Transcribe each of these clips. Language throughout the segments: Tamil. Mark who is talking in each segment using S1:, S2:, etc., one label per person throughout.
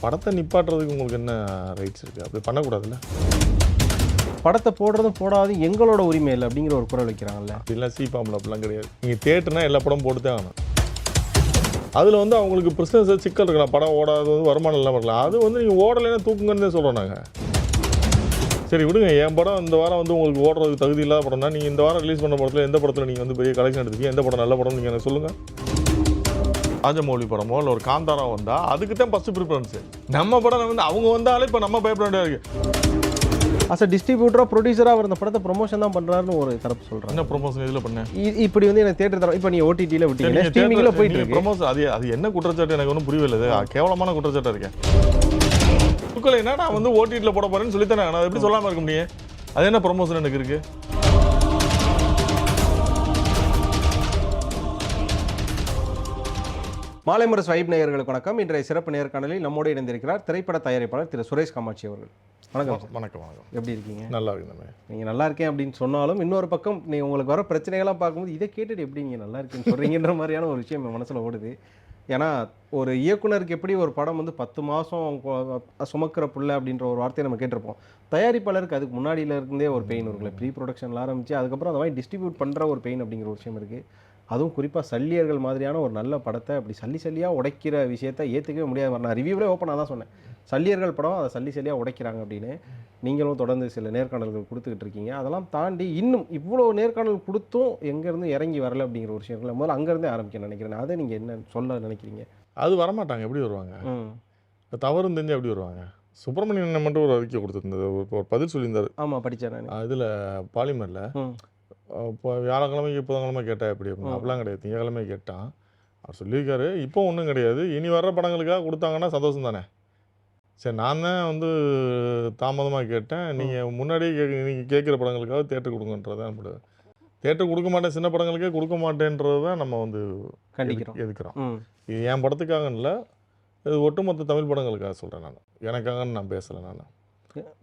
S1: படத்தை நிப்பாட்டுறதுக்கு உங்களுக்கு என்ன ரைட்ஸ் இருக்குது? அப்படி பண்ணக்கூடாதுல்ல.
S2: படத்தை போடுறதும் போடாதும் எங்களோட உரிமை இல்லை அப்படிங்கிற ஒரு குரல் வைக்கிறாங்கல்ல.
S1: அப்படிலாம் சீப்பாம்பில் அப்படிலாம் கிடையாது. நீங்கள் தேட்டர்னா எல்லா படம் போட்டு தான் ஆகணும். அதில் வந்து அவங்களுக்கு பிஸ்னஸ் சிக்கல் இருக்கலாம். படம் ஓடாது வந்து வருமானம் இல்லாமல் இருக்கலாம். அது வந்து நீங்கள் ஓடலைன்னா தூக்குங்கன்னு சொல்கிறோம் நாங்கள். சரி விடுங்க, என் படம் இந்த வாரம் வந்து உங்களுக்கு ஓடுறதுக்கு தகுதி இல்லாத படம்னா நீங்கள் இந்த வாரம் ரிலீஸ் பண்ண படத்தில் எந்த படத்தில் நீங்கள் வந்து பெரிய கலெக்ஷன் எடுத்துக்கீங்க, எந்த படம் நல்ல படம் நீங்கள் எனக்கு சொல்லுங்கள். ராஜமௌலி படமோ இல்லை ஒரு காந்தாரா வந்தால் அதுக்கு தான் ஃபஸ்ட்டு ப்ரிஃபரன்ஸு. நம்ம படம் வந்து அவங்க வந்தாலே இப்போ நம்ம பயப்பட வேண்டியதாக இருக்குது.
S2: அஸ் அ டிஸ்ட்ரிபியூட்டராக ப்ரொடியூசராக அவர் இந்த படத்தை ப்ரொமோஷன் தான் பண்ணுறாருன்னு ஒரு தரப்பு சொல்கிறாங்க.
S1: என்ன ப்ரொமோஷன் இதில் பண்ணேன்?
S2: இப்படி வந்து எனக்கு தேட்டர் தரம் இப்போ நீ ஓடிடியில் விட்டீங்க, ஸ்ட்ரீமிங்கில் போயிட்டு இருக்கு
S1: ப்ரொமோஷன். அது என்ன குற்றச்சாட்டு எனக்கு ஒன்றும் புரியவில்லை. கேவலமான குற்றச்சாட்டாக இருக்கேன். என்ன நான் வந்து ஓடிடியில் போட போகிறேன்னு சொல்லித்தானே, நான் எப்படி சொல்லாமல் இருக்க முடியும்? அது என்ன ப்ரொமோஷன் எனக்கு இருக்குது?
S2: மாலைமுரசு ஸ்வைப் நேயர்களுக்கு வணக்கம். இன்றைய சிறப்பு நேர்காணலில் நம்மோடு இணைந்திருக்கிறார் திரைப்பட தயாரிப்பாளர் திரு சுரேஷ் காமாட்சி அவர்கள். வணக்கம்.
S1: வணக்கம். வணக்கம்.
S2: எப்படி இருக்கீங்க?
S1: நல்லா இருக்குங்க.
S2: நீங்கள் நல்லா இருக்கேன் அப்படின்னு சொன்னாலும் இன்னொரு பக்கம் நீங்கள் உங்களுக்கு வர பிரச்சனைகள்லாம் பார்க்கும்போது இதை கேட்டுட்டு எப்படி நீங்கள் நல்லா இருக்கேன்னு சொல்கிறீங்கன்ற மாதிரியான ஒரு விஷயம் என் மனசில் ஓடுது. ஏன்னா ஒரு இயக்குனருக்கு எப்படி ஒரு படம் வந்து 10 மாதம் சுமக்கிற புள்ள அப்படின்ற ஒரு வார்த்தையை நம்ம கேட்டிருப்போம். தயாரிப்பாளருக்கு அதுக்கு முன்னாடியில இருந்தே ஒரு பெயின் இருக்குல்ல, ப்ரீ ப்ரொடக்ஷனில் ஆரம்பித்து அதுக்கப்புறம் அந்த மாதிரி டிஸ்ட்ரிபியூட் பண்ணுற ஒரு பெயின் அப்படிங்கிற ஒரு விஷயம் இருக்குது. அதுவும் குறிப்பாக சல்லியர்கள் மாதிரியான ஒரு நல்ல படத்தை அப்படி சல்லியாக உடைக்கிற விஷயத்தை ஏற்றுக்கவே முடியாது. நான் ரிவ்யூவிலே ஓப்பனாக தான் சொன்னேன், சல்லியர்கள் படம் அதை சல்லியாக உடைக்கிறாங்க அப்படின்னு. நீங்களும் தொடர்ந்து சில நேர்காணல்கள் கொடுத்துக்கிட்டு இருக்கீங்க. அதெல்லாம் தாண்டி இன்னும் இவ்வளோ நேர்காணல் கொடுத்தும் எங்கேருந்து இறங்கி வரலை அப்படிங்கிற ஒரு விஷயம் முதல்ல அங்கேருந்தே ஆரம்பிக்க நினைக்கிறேன். அதை நீங்கள் என்ன சொல்ல நினைக்கிறீங்க?
S1: அது வரமாட்டாங்க. எப்படி வருவாங்க? தவறு தெரிஞ்சு எப்படி வருவாங்க? சுப்பிரமணியன் மட்டும் ஒரு அறிக்கை கொடுத்துருந்தது, ஒரு பதில் சொல்லியிருந்தார்.
S2: ஆமாம், படித்தேன் நான்
S1: இதில் பாலிமரில். இப்போ வியாழக்கிழமைக்கு புதன்கிழமை கேட்டால் எப்படி இருக்கும்? அப்படிலாம் கிடையாது, திங்கக்கிழமை கேட்டான். அவர் சொல்லியிருக்காரு, இப்போ ஒன்றும் கிடையாது, இனி வர்ற படங்களுக்காக கொடுத்தாங்கன்னா சந்தோஷம் தானே. சரி, நான் தான் வந்து தாமதமாக கேட்டேன், நீங்கள் முன்னாடியே நீங்கள் கேட்குற படங்களுக்காக தேட்டர் கொடுங்கன்றது தான். நம்மளோட தேட்டர் கொடுக்க மாட்டேன், சின்ன படங்களுக்கே கொடுக்க மாட்டேன்றது தான் நம்ம வந்து எதுக்குறோம். இது என் படத்துக்காக இல்லை, இது ஒட்டுமொத்த தமிழ் படங்களுக்காக சொல்கிறேன். நான் எனக்காகன்னு நான் பேசலை. நான்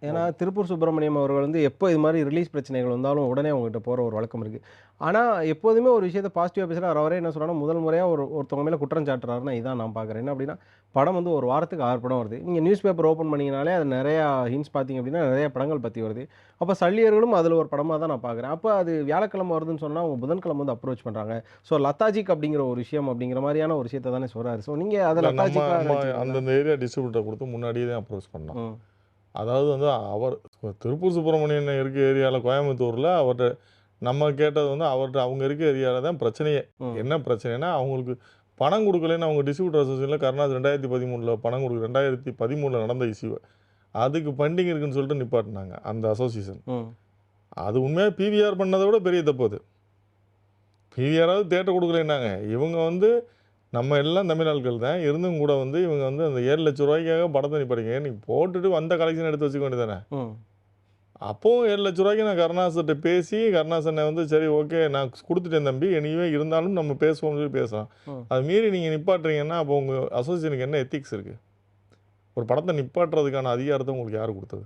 S2: ஏன்னா திருப்பூர் சுப்பிரமணியம் அவர்கள் வந்து எப்போ இது மாதிரி ரிலீஸ் பிரச்சனைகள் வந்தாலும் உடனே அவங்ககிட்ட போகிற ஒரு வழக்கம் இருக்குது. ஆனால் எப்போதுமே ஒரு விஷயத்தை பாசிட்டிவாக பேசுகிறார். அவரே என்ன சொல்கிறாங்கன்னா, முதல் முறையாக ஒருத்தவங்க மேலே குற்றம் சாட்டுறாருன்னா இதான் நான் பார்க்குறேன். என்ன அப்படின்னா, படம் வந்து ஒரு வாரத்துக்கு 6 படம் வருது. நீங்கள் நியூஸ் பேப்பர் ஓப்பன் பண்ணிங்கனாலே அது நிறையா ஹின்ஸ் பார்த்தீங்க அப்படின்னா நிறையா படங்கள் பற்றி வருது. அப்போ சல்லியர்களும் அதில் ஒரு படமாக தான் நான் பார்க்குறேன். அப்போ அது வியாழக்கிழமை வருதுன்னு சொன்னால் அவங்க புதன்கிழமை வந்து அப்ரோச் பண்ணுறாங்க. ஸோ லத்தாஜிக் அப்படிங்கிற ஒரு விஷயம் அப்படிங்கிற மாதிரியான ஒரு விஷயத்தை தானே சொல்கிறாரு. ஸோ நீங்கள் அதில்
S1: அந்தந்த ஏரியா டிஸ்ட்ரிபியூட்டர் கொடுத்து முன்னாடியே தான் அப்ரோச் பண்ணோம். அதாவது வந்து அவர் திருப்பூர் சுப்பிரமணியன் இருக்க ஏரியாவில் கோயம்புத்தூரில் அவர்கிட்ட நம்ம கேட்டது வந்து அவர்கிட்ட அவங்க இருக்க ஏரியாவில் தான் பிரச்சனையே. என்ன பிரச்சனைனா, அவங்களுக்கு பணம் கொடுக்கலன்னு அவங்க டிஸ்ட்ரிபியூட்டர் அசோசியேஷனில் கருணாஸ் 2013 பணம் கொடுக்க 2013 நடந்த இஷ்யூ அதுக்கு பண்டிங் இருக்குன்னு சொல்லிட்டு நிப்பாட்டினாங்க அந்த அசோசியேஷன். அது உண்மையாக பிவிஆர் பண்ணதை விட பெரிய தப்பு. அது பிவிஆராவது தேட்டர் கொடுக்கலன்னாங்க. இவங்க வந்து நம்ம எல்லாம் தமிழ் ஆட்கள் தான் இருந்தும் கூட வந்து இவங்க வந்து அந்த 7 லட்ச ரூபாய்க்காக படத்தை நிப்பாடிங்க, நீ போட்டுட்டு வந்த கலெக்ஷன் எடுத்து வச்சுக்க வேண்டியதானே. அப்போவும் 7 லட்ச ரூபாய்க்கு நான் கருணாசன்கிட்ட பேசி, கருணாசனை வந்து சரி ஓகே நான் கொடுத்துட்டேன் தம்பி, இனிமே இருந்தாலும் நம்ம பேசுவோம்னு சொல்லி பேசலாம். அது மீறி நீங்கள் நிப்பாட்டுறீங்கன்னா அப்போ உங்கள் அசோசியேஷனுக்கு என்ன எத்திக்ஸ் இருக்குது? ஒரு படத்தை நிப்பாட்டுறதுக்கான அதிகாரத்தை உங்களுக்கு யார் கொடுத்தது?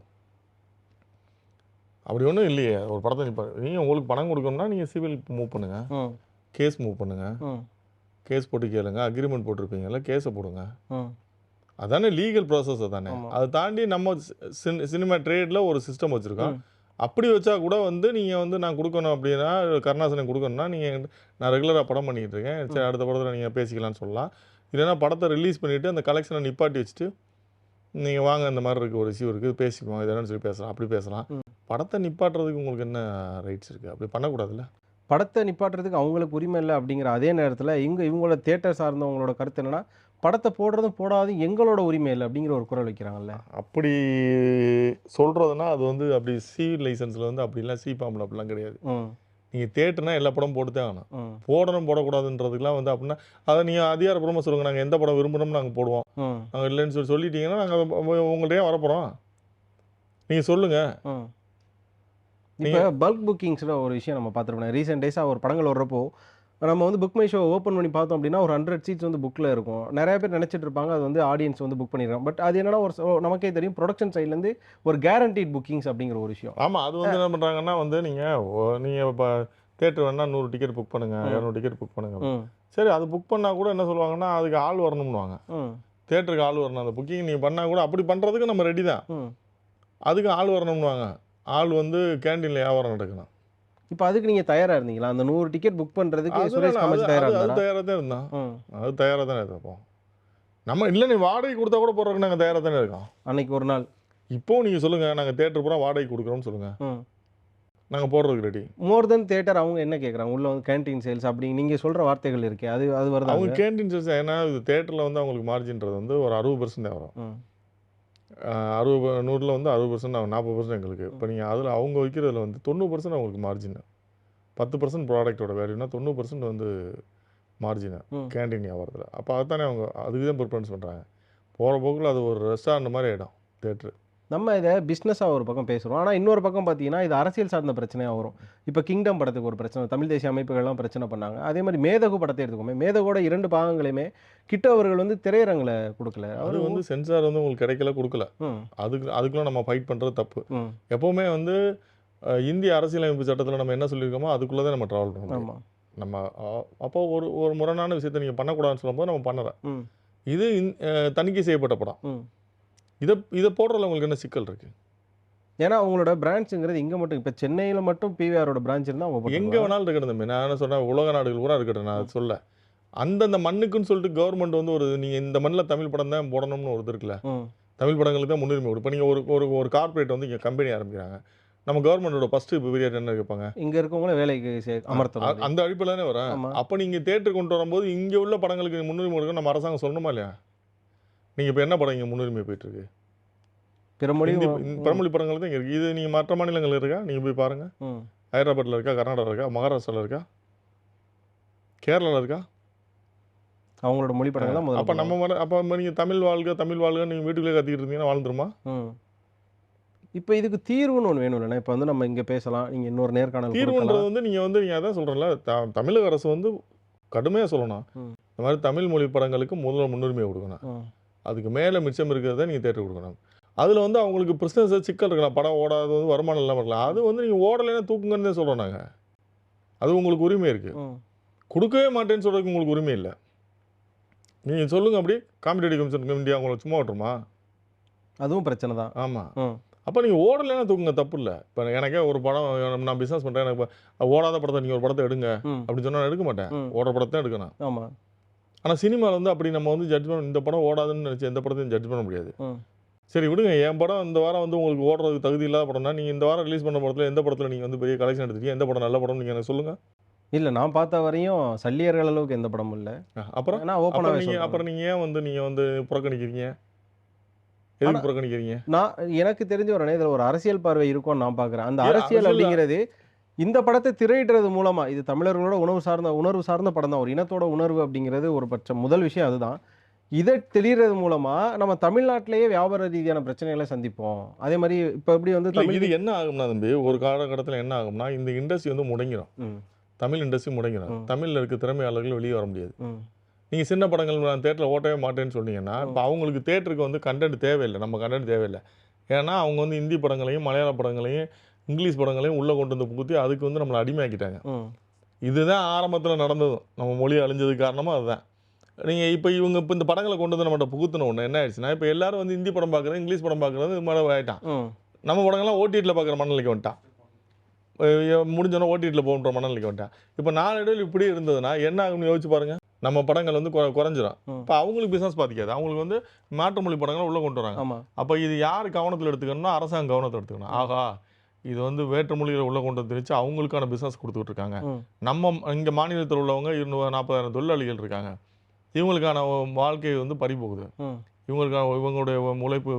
S1: அப்படி ஒன்றும் இல்லையே. ஒரு படத்தை நீங்கள் உங்களுக்கு பணம் கொடுக்கணும்னா நீங்கள் சிவில் மூவ் பண்ணுங்கள், கேஸ் மூவ் பண்ணுங்கள், கேஸ் போட்டு கேளுங்க, அக்ரிமெண்ட் போட்டிருப்பீங்கல்ல, கேஸை போடுங்க. அதானே லீகல் ப்ராசஸ். தானே. அதை தாண்டி நம்ம சினிமா ட்ரேடில் ஒரு சிஸ்டம் வச்சுருக்கோம். அப்படி வச்சா கூட வந்து நீங்கள் வந்து நான் கொடுக்கணும் அப்படின்னா, கருணாசனை கொடுக்கணும்னா நீங்கள் நான் ரெகுலராக படம் பண்ணிக்கிட்டு இருக்கேன், சரி அடுத்த படத்தில் நீங்கள் பேசிக்கலான்னு சொல்லலாம். இல்லைன்னா படத்தை ரிலீஸ் பண்ணிவிட்டு அந்த கலெக்ஷனை நிப்பாட்டி வச்சுட்டு நீங்கள் வாங்க, இந்த மாதிரி இருக்குது, ஒரு இஷ்யூ இருக்குது, பேசிக்குவோம் இது என்னன்னு சொல்லி பேசலாம். அப்படி பேசலாம். படத்தை நிப்பாட்டுறதுக்கு உங்களுக்கு என்ன ரைட்ஸ் இருக்குது? அப்படி பண்ணக்கூடாதுல்ல.
S2: படத்தை நிப்பாட்டுறதுக்கு அவங்களுக்கு உரிமை இல்லை அப்படிங்கிற அதே நேரத்தில் இவங்களோட தேட்டர் சார்ந்தவங்களோட கருத்து என்னன்னா, படத்தை போடுறதும் போடாதும் எங்களோட உரிமை இல்லை அப்படிங்கிற ஒரு குரல் வைக்கிறாங்கல்ல.
S1: அப்படி சொல்கிறதுனா அது வந்து அப்படி சிவில் லைசன்ஸில் வந்து அப்படிலாம் சீப்பாம்பில் அப்படிலாம் கிடையாது. நீங்கள் தேட்டர்னா எல்லா படம் போட்டு தான் ஆகணும். போடணும் போடக்கூடாதுன்றதுக்கெலாம் வந்து அப்படின்னா அதை நீங்கள் அதிகாரப்பூர்வமாக சொல்லுங்கள், நாங்கள் எந்த படம் விரும்புகிறோம்னு நாங்கள் போடுவோம், நாங்கள் இல்லைன்னு சொல்லிட்டீங்கன்னா நாங்கள் உங்கள்கிட்டயே வரப்போகிறோம், நீங்கள் சொல்லுங்கள்.
S2: இப்போ பல்க் புக்கிங்ஸில் ஒரு விஷயம் நம்ம பார்த்துருப்போம். ரீசெண்ட் டேஸாக ஒரு படங்கள் வர்றப்போ நம்ம வந்து புக் மை ஷோ ஓப்பன் பண்ணி பார்த்தோம் அப்படின்னா ஒரு 100 சீட்ஸ் வந்து புக்கில் இருக்கும். நிறைய பேர் நினச்சிட்டு இருப்பாங்க அது வந்து ஆடியன்ஸ் வந்து புக் பண்ணிடுறாங்க. பட் அது என்னன்னா நமக்கே தெரியும், ப்ரொடக்ஷன் சைட்லேருந்து ஒரு கேரண்டீட் புக்கிங்ஸ் அப்படிங்கிற ஒரு விஷயம்.
S1: ஆமாம், அது வந்து என்ன பண்ணுறாங்கன்னா வந்து நீங்கள் இப்போ தேட்டர் வேணால் 100 டிக்கெட் புக் பண்ணுங்கள், 200 டிக்கெட் புக் பண்ணுங்கள். சரி, அது புக் பண்ணால் கூட என்ன சொல்லுவாங்கன்னா அதுக்கு ஆள் வரணும்னுவாங்க. தேட்டருக்கு ஆள் வரணும். அந்த புக்கிங் நீங்கள் பண்ணால் கூட அப்படி பண்ணுறதுக்கு நம்ம ரெடி தான். அதுக்கு ஆள் வரணும்னுவாங்க. ஆள் வந்து கேண்டீனில் வியாபாரம் நடக்கணும்.
S2: இப்போ அதுக்கு நீங்கள் தயாராக இருந்தீங்களா? அந்த 100 டிக்கெட் புக் பண்ணுறதுக்கு
S1: அது
S2: சுரேஷ் காமாட்சி தயாராக
S1: அது
S2: இருந்தாரா?
S1: தயாராக தான் இருந்தான். அது தயாராக தானே இருப்போம். நம்ம இல்லை நீ வாடகை கொடுத்தா கூட போடுறதுக்கு நாங்கள் தயாராக தானே இருக்கோம்.
S2: அன்னைக்கு ஒரு நாள்
S1: இப்போவும் நீங்கள் சொல்லுங்கள், நாங்கள் தேட்டர் பூரா வாடகை கொடுக்குறோம்னு சொல்லுங்கள், நாங்கள் போடுறதுக்கு ரெடி.
S2: மோர் தென் தேட்டர் அவங்க என்ன கேட்குறாங்க? உள்ள வந்து கேண்டீன் சேல்ஸ் அப்படி நீங்கள் சொல்கிற வார்த்தைகள் இருக்கே, அது அது வருது.
S1: அவங்க கேண்டீன் சேல்ஸ் ஏன்னா இது தேட்டரில் வந்து அவங்களுக்கு மார்ஜின்றது வந்து ஒரு 60% வரும். 100ல் வந்து 60%, 40% எங்களுக்கு. இப்போ நீங்கள் அதில் அவங்க வைக்கிறதுல வந்து 90% அவங்களுக்கு மார்ஜின். 10% ப்ராடக்டோட வேல்யூனா 90% வந்து மார்ஜினு கேண்டீன் வியாபாரத்தில். அப்போ அதுதானே அவங்க அதுக்கு தான் ப்ரிஃபரன்ஸ் பண்ணுறாங்க. போகிற போக்கில் அது ஒரு ரெஸ்டாரண்ட் மாதிரி ஆகிடும் தேட்ரு.
S2: நம்ம இதை பிஸ்னஸாக ஒரு பக்கம் பேசுகிறோம். ஆனால் இன்னொரு பக்கம் பார்த்தீங்கன்னா இது அரசியல் சார்ந்த பிரச்சனையாக வரும். இப்போ கிங்டம் படத்துக்கு ஒரு பிரச்சனை, தமிழ் தேசிய அமைப்புகள்லாம் பிரச்சனை பண்ணாங்க. அதே மாதிரி மேதகு படத்தை எடுத்துக்கோமே, மேதகோட 2 பாகங்களையுமே கிட்ட அவர்கள் வந்து திரையரங்கில் கொடுக்கல.
S1: அது வந்து சென்சார் வந்து உங்களுக்கு கிடைக்கல, கொடுக்கல. அதுக்குலாம் நம்ம ஃபைட் பண்ணுறது தப்பு. எப்போவுமே வந்து இந்திய அரசியலமைப்பு சட்டத்தில் நம்ம என்ன சொல்லியிருக்கோமோ அதுக்குள்ளே தான் நம்ம ட்ராவல் பண்ணணும். நம்ம அப்போ ஒரு முரணான விஷயத்தை நீங்கள் பண்ணக்கூடாதுன்னு சொல்லும்போது நம்ம பண்ணுறேன். இது தணிக்கை செய்யப்பட்ட படம். இதை போடுறதுல உங்களுக்கு என்ன சிக்கல் இருக்குது?
S2: ஏன்னா அவங்களோட பிரான்ச்சுங்கிறது இங்கே மட்டும், இப்போ சென்னையில் மட்டும் பிவிஆரோட பிரான்ச் இருந்தால் அவங்க
S1: எங்கே வேணாலும் இருக்கட்டும் தம்பி. நான் என்ன சொன்னேன், உலக நாடுகள் கூட இருக்கட்டும். நான் சொல்ல அந்தந்த மண்ணுக்குன்னு சொல்லிட்டு கவர்மெண்ட் வந்து ஒரு நீங்கள் இந்த மண்ணில் தமிழ் படம் தான் போடணும்னு ஒரு இது இருக்குல்ல, தமிழ் படங்களுக்கு தான் முன்னுரிமை கொடுக்கும். இப்போ நீங்கள் ஒரு கார்பரேட் வந்து இங்கே கம்பெனி ஆரம்பிக்கிறாங்க, நம்ம கவர்மெண்டோட ஃபஸ்ட்டு பீரியட் என்ன கேட்பாங்க?
S2: இங்கே இருக்கவங்கள வேலைக்கு அமர்த்தணும்.
S1: அந்த அடிப்பில் தானே வரேன். அப்போ நீங்கள் தேட்டர் கொண்டு வரும்போது இங்கே உள்ள படங்களுக்கு முன்னுரிமை கொடுக்க நம்ம அரசாங்கம் சொல்லணுமா இல்லையா? நீங்கள் இப்போ என்ன படம் இங்கே முன்னுரிமை போயிட்டுருக்கு? பிறமொழி படங்கள் தான் இங்கே இருக்குது. இது நீங்கள் மற்ற மாநிலங்கள் இருக்கா? நீங்கள் போய் பாருங்கள். ஹைதராபாத்தில் இருக்கா, கர்நாடகா இருக்கா, மகாராஷ்டிராவில் இருக்கா, கேரளாவில் இருக்கா?
S2: அவங்களோட மொழி படங்கள் தான்.
S1: அப்போ அப்போ நீங்கள் தமிழ் வாழ்க நீங்கள் வீட்டுக்குள்ளே கத்திக்கிட்டு இருந்தீங்கன்னா வாழ்ந்துருமா?
S2: இப்போ இதுக்கு தீர்வுன்னு ஒன்று வேணும் இல்லைன்னா? இப்போ வந்து நம்ம இங்கே பேசலாம், நீங்கள் இன்னொரு நேர்காணல்
S1: தீர்வுன்றது வந்து நீங்கள் அதான் சொல்கிறேன்ல, தமிழக அரசு வந்து கடுமையாக சொல்லணும். இந்த மாதிரி தமிழ் மொழி படங்களுக்கு முதல்ல முன்னுரிமை கொடுக்கணும். அதுக்கு மேலே மிச்சம் இருக்கிறத நீங்கள் தேட்டர் கொடுக்கணும். அதில் வந்து அவங்களுக்கு பிஸ்னஸ் சிக்கல் இருக்கலாம், படம் ஓடாது வந்து வருமானம் இல்லாமல் இருக்கலாம். அது வந்து நீங்கள் ஓடலைன்னா தூக்குங்கன்னு தான் சொல்கிறோம் நாங்கள். அது உங்களுக்கு உரிமை இருக்குது. கொடுக்கவே மாட்டேன்னு சொல்கிறதுக்கு உங்களுக்கு உரிமை இல்லை. நீங்கள் சொல்லுங்கள், அப்படி காம்படிட்டிவ் கமிஷன் இந்தியா அவங்களை சும்மா விட்டுருமா?
S2: அதுவும் பிரச்சனை தான்.
S1: ஆமாம். அப்போ நீங்கள் ஓடலைன்னா தூக்குங்க, தப்பு இல்லை. இப்போ எனக்கே ஒரு படம் நான் பிஸ்னஸ் பண்ணுறேன், எனக்கு ஓடாத படத்தை நீங்கள் ஒரு படத்தை எடுங்க அப்படின்னு சொன்னால் நான் எடுக்க மாட்டேன். ஓடுற படத்தை தான் எடுக்கணும்.
S2: ஆமாம்.
S1: ஆனால் சினிமாவில் வந்து அப்படி நம்ம வந்து ஜட்ஜ் பண்ண, இந்த படம் ஓடாதுன்னு நினச்சி எந்த படத்தையும் ஜட்ஜ் பண்ண முடியாது. சரி விடுங்க, என் படம் இந்த வாரம் வந்து உங்களுக்கு ஓடுறதுக்கு தகுதி இல்லாத படம்னா நீங்கள் இந்த வாரம் ரிலீஸ் பண்ண படத்தில் எந்த படத்தில் நீங்கள் வந்து பெரிய கலெக்ஷன் எடுத்துருக்கீங்க, எந்த படம் நல்ல படம் நீங்கள் எனக்கு சொல்லுங்கள்.
S2: இல்லை, நான் பார்த்த வரையும் சல்லியர்கள் அளவுக்கு எந்த படமும் இல்லை.
S1: அப்புறம் நீங்கள் ஏன் வந்து புறக்கணிக்கிறீங்க? எதுக்கு புறக்கணிக்கிறீங்க?
S2: நான் எனக்கு தெரிஞ்ச ஒரு இதில் ஒரு அரசியல் பார்வை இருக்கும்னு நான் பார்க்குறேன். அந்த அரசியல் அப்படிங்கிறது இந்த படத்தை திரையிடுறது மூலமாக, இது தமிழர்களோட உணர்வு சார்ந்த படம் தான், ஒரு இனத்தோட உணர்வு அப்படிங்கிறது ஒரு முதல் விஷயம் அதுதான். இதை தெளிகிறது மூலமாக நம்ம தமிழ்நாட்டிலேயே வியாபார ரீதியான பிரச்சனைகளை சந்திப்போம். அதே மாதிரி இப்போ எப்படி வந்து
S1: இது என்ன ஆகும்னா தம்பி, ஒரு காலகட்டத்தில் என்ன ஆகும்னா இந்த இண்டஸ்ட்ரி வந்து முடங்கிடும். தமிழ் இண்டஸ்ட்ரி முடங்கிடும். தமிழில் இருக்க திறமையாளர்கள் வெளியே வர முடியாது. நீங்கள் சின்ன படங்கள் நான் தேட்டரில் ஓட்டவே மாட்டேன்னு சொன்னீங்கன்னா இப்போ அவங்களுக்கு தேட்டருக்கு வந்து கண்டென்ட் தேவையில்லை, நம்ம கண்டென்ட் தேவையில்லை. ஏன்னா அவங்க வந்து ஹிந்தி படங்களையும் மலையாள படங்களையும் இங்கிலீஷ் படங்களையும் உள்ளே கொண்டு வந்து புகுத்தி அதுக்கு வந்து நம்மளை அடிமையாக்கிட்டாங்க. இதுதான் ஆரம்பத்தில் நடந்ததும், நம்ம மொழி அழிஞ்சதுக்கு காரணமாக அதுதான். நீங்கள் இப்போ இந்த படங்களை கொண்டு வந்து நம்மகிட்ட புகுத்தின ஒன்று என்ன ஆயிடுச்சுன்னா, இப்போ எல்லாரும் வந்து ஹிந்தி படம் பார்க்குறது, இங்கிலீஷ் படம் பார்க்குறது மழை ஆகிட்டான். நம்ம படங்கள்லாம் ஓடிடியில் பார்க்குற மனநிலைக்கு வந்துட்டான். முடிஞ்சோன்னா ஓடிடியில் போகிற மனநிலைக்கு வந்துட்டான். இப்போ நாளடைவில் இப்படி இருந்ததுன்னா என்ன ஆகும்னு யோசிச்சு பாருங்கள். நம்ம படங்கள் வந்து குறைஞ்சிரும். இப்போ அவங்களுக்கு பிஸ்னஸ் பாதிக்காது. அவங்களுக்கு வந்து மாற்று மொழி படங்களை உள்ளே கொண்டு வராங்க. அப்போ இது யார் கவனத்தில் எடுத்துக்கணும்னா அரசாங்கம் கவனத்தில் எடுத்துக்கணும். ஆகா, இது வந்து வேற்று மொழிகளை உள்ளே கொண்டு வந்துருச்சு, அவங்களுக்கான பிஸ்னஸ் கொடுத்துட்டு இருக்காங்க. நம்ம இங்கே மாநிலத்தில் உள்ளவங்க 240,000 தொழிலாளிகள் இருக்காங்க, இவங்களுக்கான வாழ்க்கை வந்து பறிபோகுது, இவங்களுடைய உழைப்பு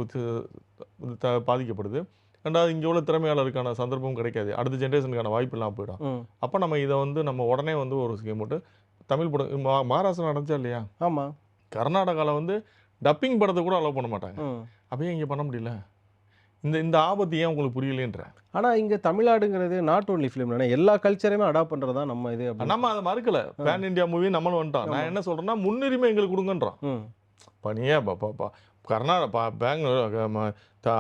S1: பாதிக்கப்படுது. ரெண்டாவது இங்கே உள்ள திறமையாளருக்கான சந்தர்ப்பம் கிடைக்காது, அடுத்த ஜென்ரேஷனுக்கான வாய்ப்பு இல்லாமல் போயிடும். அப்போ நம்ம இதை வந்து நம்ம உடனே வந்து ஒரு ஸ்கீம் போட்டு தமிழ் படம் மகாராஷ்டிரா நடந்துச்சா இல்லையா?
S2: ஆமாம்.
S1: கர்நாடகாவில் வந்து டப்பிங் படத்தை கூட அலோவ் பண்ண மாட்டாங்க. அப்பயே இங்கே பண்ண முடியல. இந்த ஆபத்து ஏன் உங்களுக்கு புரியலன்ற?
S2: ஆனால் இங்கே தமிழ்நாடுங்கிறது நாட் ஓன்லி ஃபிலிம், எல்லா கல்ச்சரையுமே அடாப்ட் பண்ணுறது தான் நம்ம இது.
S1: நம்ம அதை மறுக்கலை, பேன் இண்டியா மூவி நம்மளும் வந்துட்டோம். நான் என்ன சொல்கிறேன்னா முன்னுரிமை எங்களுக்கு கொடுங்கன்றோம். பனியே கர்நாடகா பெங்களூர்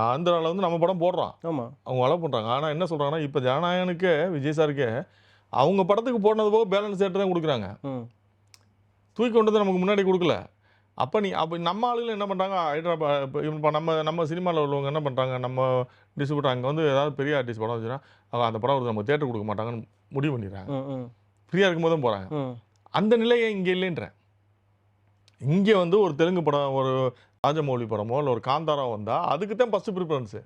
S1: ஆந்திராவில் வந்து நம்ம படம் போடுறோம்.
S2: ஆமாம்,
S1: அவங்க அலோவ் பண்ணுறாங்க. ஆனால் என்ன சொல்கிறாங்கன்னா இப்போ ஜனநாயகனுக்கே விஜய் சாருக்கே அவங்க படத்துக்கு போனது போக பேலன்ஸ் தேட்டர் தான் கொடுக்குறாங்க. தூக்கி கொண்டு வந்து நமக்கு முன்னாடி கொடுக்கல. அப்போ நம்ம ஆளுகள் என்ன பண்ணுறாங்க, ஹைதராபாத் இப்போ நம்ம சினிமாவில் உள்ளவங்க என்ன பண்ணுறாங்க, நம்ம டிஸ்ட்ரிபியூட்டர் அங்கே வந்து ஏதாவது பெரிய ஆர்டிஸ்ட் படம் வச்சுன்னா அந்த படம் வருது நம்ம தேட்டர் கொடுக்க மாட்டாங்கன்னு முடிவு பண்ணிடுறாங்க. ஃப்ரீயாக இருக்கும்போது தான் போகிறாங்க. அந்த நிலையை இங்கே இல்லைன்றேன். இங்கே வந்து ஒரு தெலுங்கு படம், ஒரு ராஜமௌலி படமோ இல்லை ஒரு காந்தாரா வந்தால் அதுக்கு தான் ஃபஸ்ட்டு ப்ரிஃபரன்ஸு.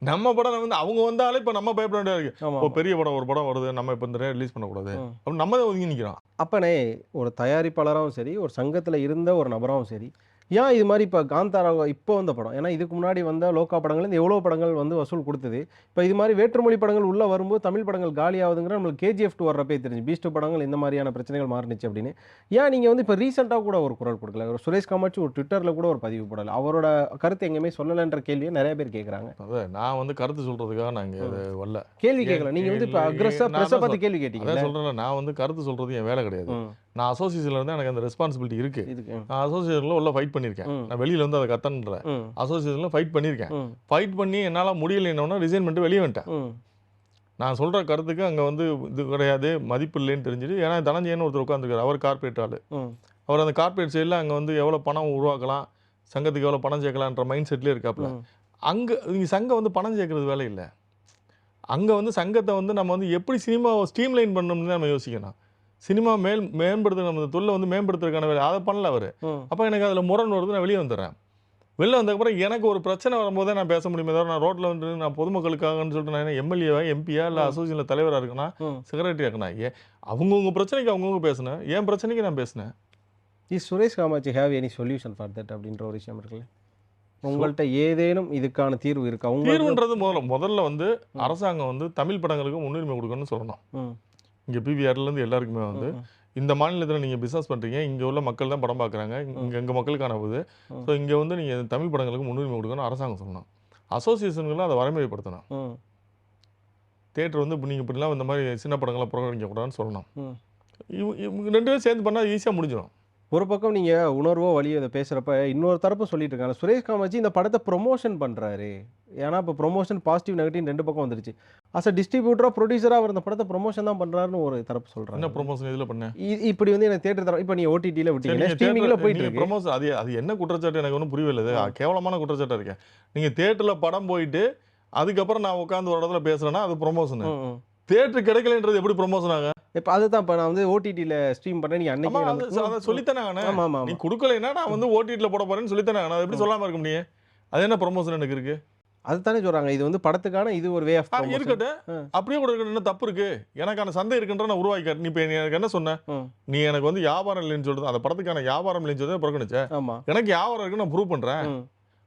S1: நம்ம படம் வந்து அவங்க வந்தாலே இப்போ நம்ம பயப்பட வேண்டியதாக இருக்குது. இப்போ பெரிய படம் ஒரு படம் வருது, நம்ம இப்போ இந்த ரிலீஸ் பண்ணக்கூடாது அப்படின்னு நம்ம தான் ஒதுங்கி நிற்கிறோம்.
S2: அப்பனே ஒரு தயாரிப்பாளராகவும் சரி, ஒரு சங்கத்தில் இருந்த ஒரு நபராகவும் சரி, ஏன் இது மாதிரி இப்போ காந்தாரா இப்போ வந்த படம், ஏன்னா இதுக்கு முன்னாடி வந்த லோக்கா படங்கள்லேருந்து எவ்வளோ படங்கள் வந்து வசூல் கொடுத்தது. இப்போ இது மாதிரி வேற்றுமொழி படங்கள் உள்ளே வரும்போது தமிழ் படங்கள் காலியாகுதுங்கிற நம்மளுக்கு KGF 2 வர்றப்பே தெரிஞ்சு பீஸ்ட் படங்கள் இந்த மாதிரியான பிரச்சனைகள் மாறினுச்சு அப்படின்னு. ஏன் நீங்கள் வந்து இப்போ ரீசெண்டாக கூட ஒரு குரல் கொடுக்கல, ஒரு சுரேஷ் காமாட்சி ஒரு ட்விட்டரில் கூட ஒரு பதிவு போடலை, அவரோட கருத்து எங்கேயுமே சொல்லலைன்ற கேள்வியை நிறைய பேர் கேட்குறாங்க.
S1: அதான் நான் வந்து கருத்து சொல்கிறதுக்காக நான் இங்கே வரல,
S2: கேள்வி கேட்கல. நீங்கள் வந்து இப்போ அக்ரெஸ்ஸாக ப்ரெஸ்ஸை பார்த்து கேள்வி கேட்டீங்க.
S1: அதான் சொல்கிறேன், நான் வந்து கருத்து சொல்கிறது என் வேலை கிடையாது. நான் அசோசியேஷனில் இருந்தால் எனக்கு அந்த ரெஸ்பான்சிபிலிட்டி இருக்குது. நான் அசோசியேஷனில் உள்ள ஃபைட் பண்ணியிருக்கேன். நான் வெளியில் வந்து அதை கத்தன்றேன். அசோசியேஷனில் ஃபைட் பண்ணியிருக்கேன். ஃபைட் பண்ணி என்னால் முடியலைன்னா ரிசைன் பண்ணிட்டு வெளியே வந்துட்டேன். நான் சொல்கிற கருத்துக்கு அங்கே வந்து இது கிடையாது, மதிப்பு இல்லைன்னு தெரிஞ்சுட்டு, ஏன்னா தனஞ்சயன்னு ஒருத்தர் உட்காந்துருக்காரு, அவர் கார்பரேட் ஆள். அவர் அந்த கார்பரேட் சைடில் அங்கே வந்து எவ்வளோ பணம் உருவாக்கலாம், சங்கத்துக்கு எவ்வளோ பணம் சேர்க்கலான்ற மைண்ட் செட்லேயே இருக்காப்புல. அங்கே இங்கே சங்கம் வந்து பணம் சேர்க்கறது வேலை இல்லை. அங்கே வந்து சங்கத்தை வந்து நம்ம வந்து எப்படி சினிமாவை ஸ்ட்ரீம்லைன் பண்ணணும்னு நம்ம யோசிக்கணும். சினிமா மேம்படுத்த நம்ம தொழிலை வந்து மேம்படுத்துறதுக்கான வேலை அதை பண்ணல அவர். அப்போ எனக்கு அதில் முரண் வருது, நான் வெளியே வந்துடுறேன். வெளில வந்ததுக்கப்புறம் எனக்கு ஒரு பிரச்சனை வரும்போதே நான் பேச முடியுமே தவிர, நான் ரோட்டில் வந்து நான் பொதுமக்களுக்காகன்னு சொல்லிட்டு நான் எம்எல்ஏவா எம்பியா இல்லை அசோசியேஷனில் தலைவராக இருக்குன்னா செக்ரட்டரியாக இருக்குன்னா அவங்கவுங்க பிரச்சனைக்கு அவங்கவுங்க பேசினேன், என் பிரச்சனைக்கு நான் பேசினேன்.
S2: Suresh Kamatchi have any solution for that அப்படின்ற ஒரு விஷயம் இருக்குல்ல, உங்கள்கிட்ட ஏதேனும் இதுக்கான தீர்வு இருக்கா?
S1: தீர்வுன்றது முதல்ல வந்து அரசாங்கம் வந்து தமிழ் படங்களுக்கு முன்னுரிமை கொடுக்கணும்னு சொல்லணும். இங்கே PVRலேருந்து எல்லாருக்குமே வந்து இந்த மாநிலத்தில் நீங்கள் பிஸ்னஸ் பண்ணுறீங்க, இங்கே உள்ள மக்கள் தான் படம் பார்க்குறாங்க, இங்கே எங்கள் மக்களுக்கான போது, ஸோ இங்கே வந்து நீங்கள் தமிழ் படங்களுக்கு முன்னுரிமை கொடுக்கணும் அரசாங்கம் சொல்லணும். அசோசியேஷன்களும் அதை வரைமுறைப்படுத்தணும். தேட்டர் வந்து இப்போ நீங்கள் இப்படிலாம் இந்த மாதிரி சின்ன படங்கள்லாம் புறக்கணிக்கக்கூடாதுன்னு சொல்லணும். இவங்க 2 பேரும் சேர்ந்து பண்ணால் ஈஸியாக முடிஞ்சிடும்.
S2: ஒரு பக்கம் நீங்கள் உணர்வோ வழியோ இதை பேசுகிறப்ப இன்னொரு தரப்பு சொல்லிட்டு இருக்காங்க, சுரேஷ் காமாட்சி இந்த படத்தை ப்ரொமோஷன் பண்ணுறாரு. ஏன்னா இப்போ ப்ரொமோஷன் பாசிட்டிவ் நெகட்டிவ் 2 பக்கம் வந்துருச்சு. அஸ் அ டிஸ்ட்ரிபியூட்டராக ப்ரொடியூசராக அவர் இந்த படத்தை ப்ரொமோஷன் தான் பண்ணுறாருன்னு ஒரு தரப்பு சொல்கிறாங்க.
S1: என்ன ப்ரொமோஷன் இதில் பண்ணேன்?
S2: இப்படி வந்து எனக்கு தேட்டர் தரம் இப்போ நீங்கள் OTTயில் விட்டீங்க, ஸ்ட்ரீமிங்கில் போயிட்டு இருக்கு
S1: ப்ரொமோஷன். அது என்ன குற்றச்சாட்டு எனக்கு ஒன்றும் புரியவில்லை. கேவலமான குற்றச்சாட்டாக இருக்கேன். நீங்கள் தேட்டரில் படம் போயிட்டு அதுக்கப்புறம் நான் உட்காந்து ஒரு இடத்துல பேசுகிறேன்னா அது ப்ரொமோஷனு. தேட்டர் கிடைக்கலன்றது எப்படி ப்ரொமோஷன் ஆகும்?
S2: இப்போ அதுதான் இப்போ நான் வந்து OTTயில் ஸ்ட்ரீம் பண்ணேன், நீ அன்னைக்கு
S1: அதை சொல்லித்தானே.
S2: ஆமாம்,
S1: நீ கொடுக்கலைன்னா நான் வந்து OTTயில் போட போகிறேன்னு சொல்லித்தானே. நான் எப்படி சொல்லாமல் இருக்க முடியும்? அது என்ன ப்ரொமோஷன் எனக்கு இருக்குது?
S2: அதுதானே சொல்கிறாங்க, இது வந்து படத்துக்கான இது ஒரு வே ஆஃப்
S1: இருக்கட்டும். அப்படியே கூட இருக்கட்டும், என்ன தப்பு இருக்குது? எனக்கான சந்தை இருக்குன்ற நான் உருவாக்கி. நீ இப்போ எனக்கு என்ன சொன்ன, நீ எனக்கு வந்து வியாபாரம் இல்லைன்னு சொல்கிறது, அந்த படத்துக்கான வியாபாரம் இல்லைன்னு சொல்லி புறக்கணிச்சேன். எனக்கு வியாபாரம் இருக்குன்னு நான் ப்ரூவ் பண்ணுறேன்.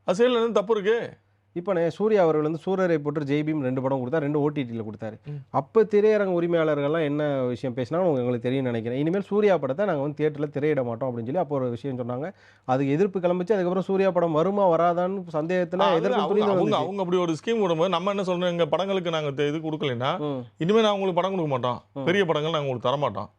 S1: அது சைடில் என்ன தப்பு இருக்குது?
S2: இப்போ சூர்யா அவர்கள் வந்து சூரரை போட்டு ஜெய்பீம் 2 படம் கொடுத்தா, 2 OTTயில் கொடுத்தாரு. அப்போ திரையரங்க உரிமையாளர்கள்லாம் என்ன விஷயம் பேசினாலும் உங்களுக்கு தெரியும்னு நினைக்கிறேன். இனிமேல் சூர்யா படத்தை நாங்கள் வந்து தியேட்டரில் திரையிட மாட்டோம் அப்படின்னு சொல்லி அப்போ ஒரு விஷயம் சொன்னாங்க. அதுக்கு எதிர்ப்பு கிளம்பிச்சு. அதுக்கப்புறம் சூர்யா படம் வருமா வராதான்னு சந்தேகத்தில்
S1: அவங்க அப்படி ஒரு ஸ்கீம் விடும்போது நம்ம என்ன சொல்றோம், எங்கள் படங்களுக்கு நாங்கள் இது கொடுக்கலைன்னா இனிமேல் நான் உங்களுக்கு படம் கொடுக்க மாட்டோம், பெரிய படங்கள் நாங்கள் உங்களுக்கு தரமாட்டோம்,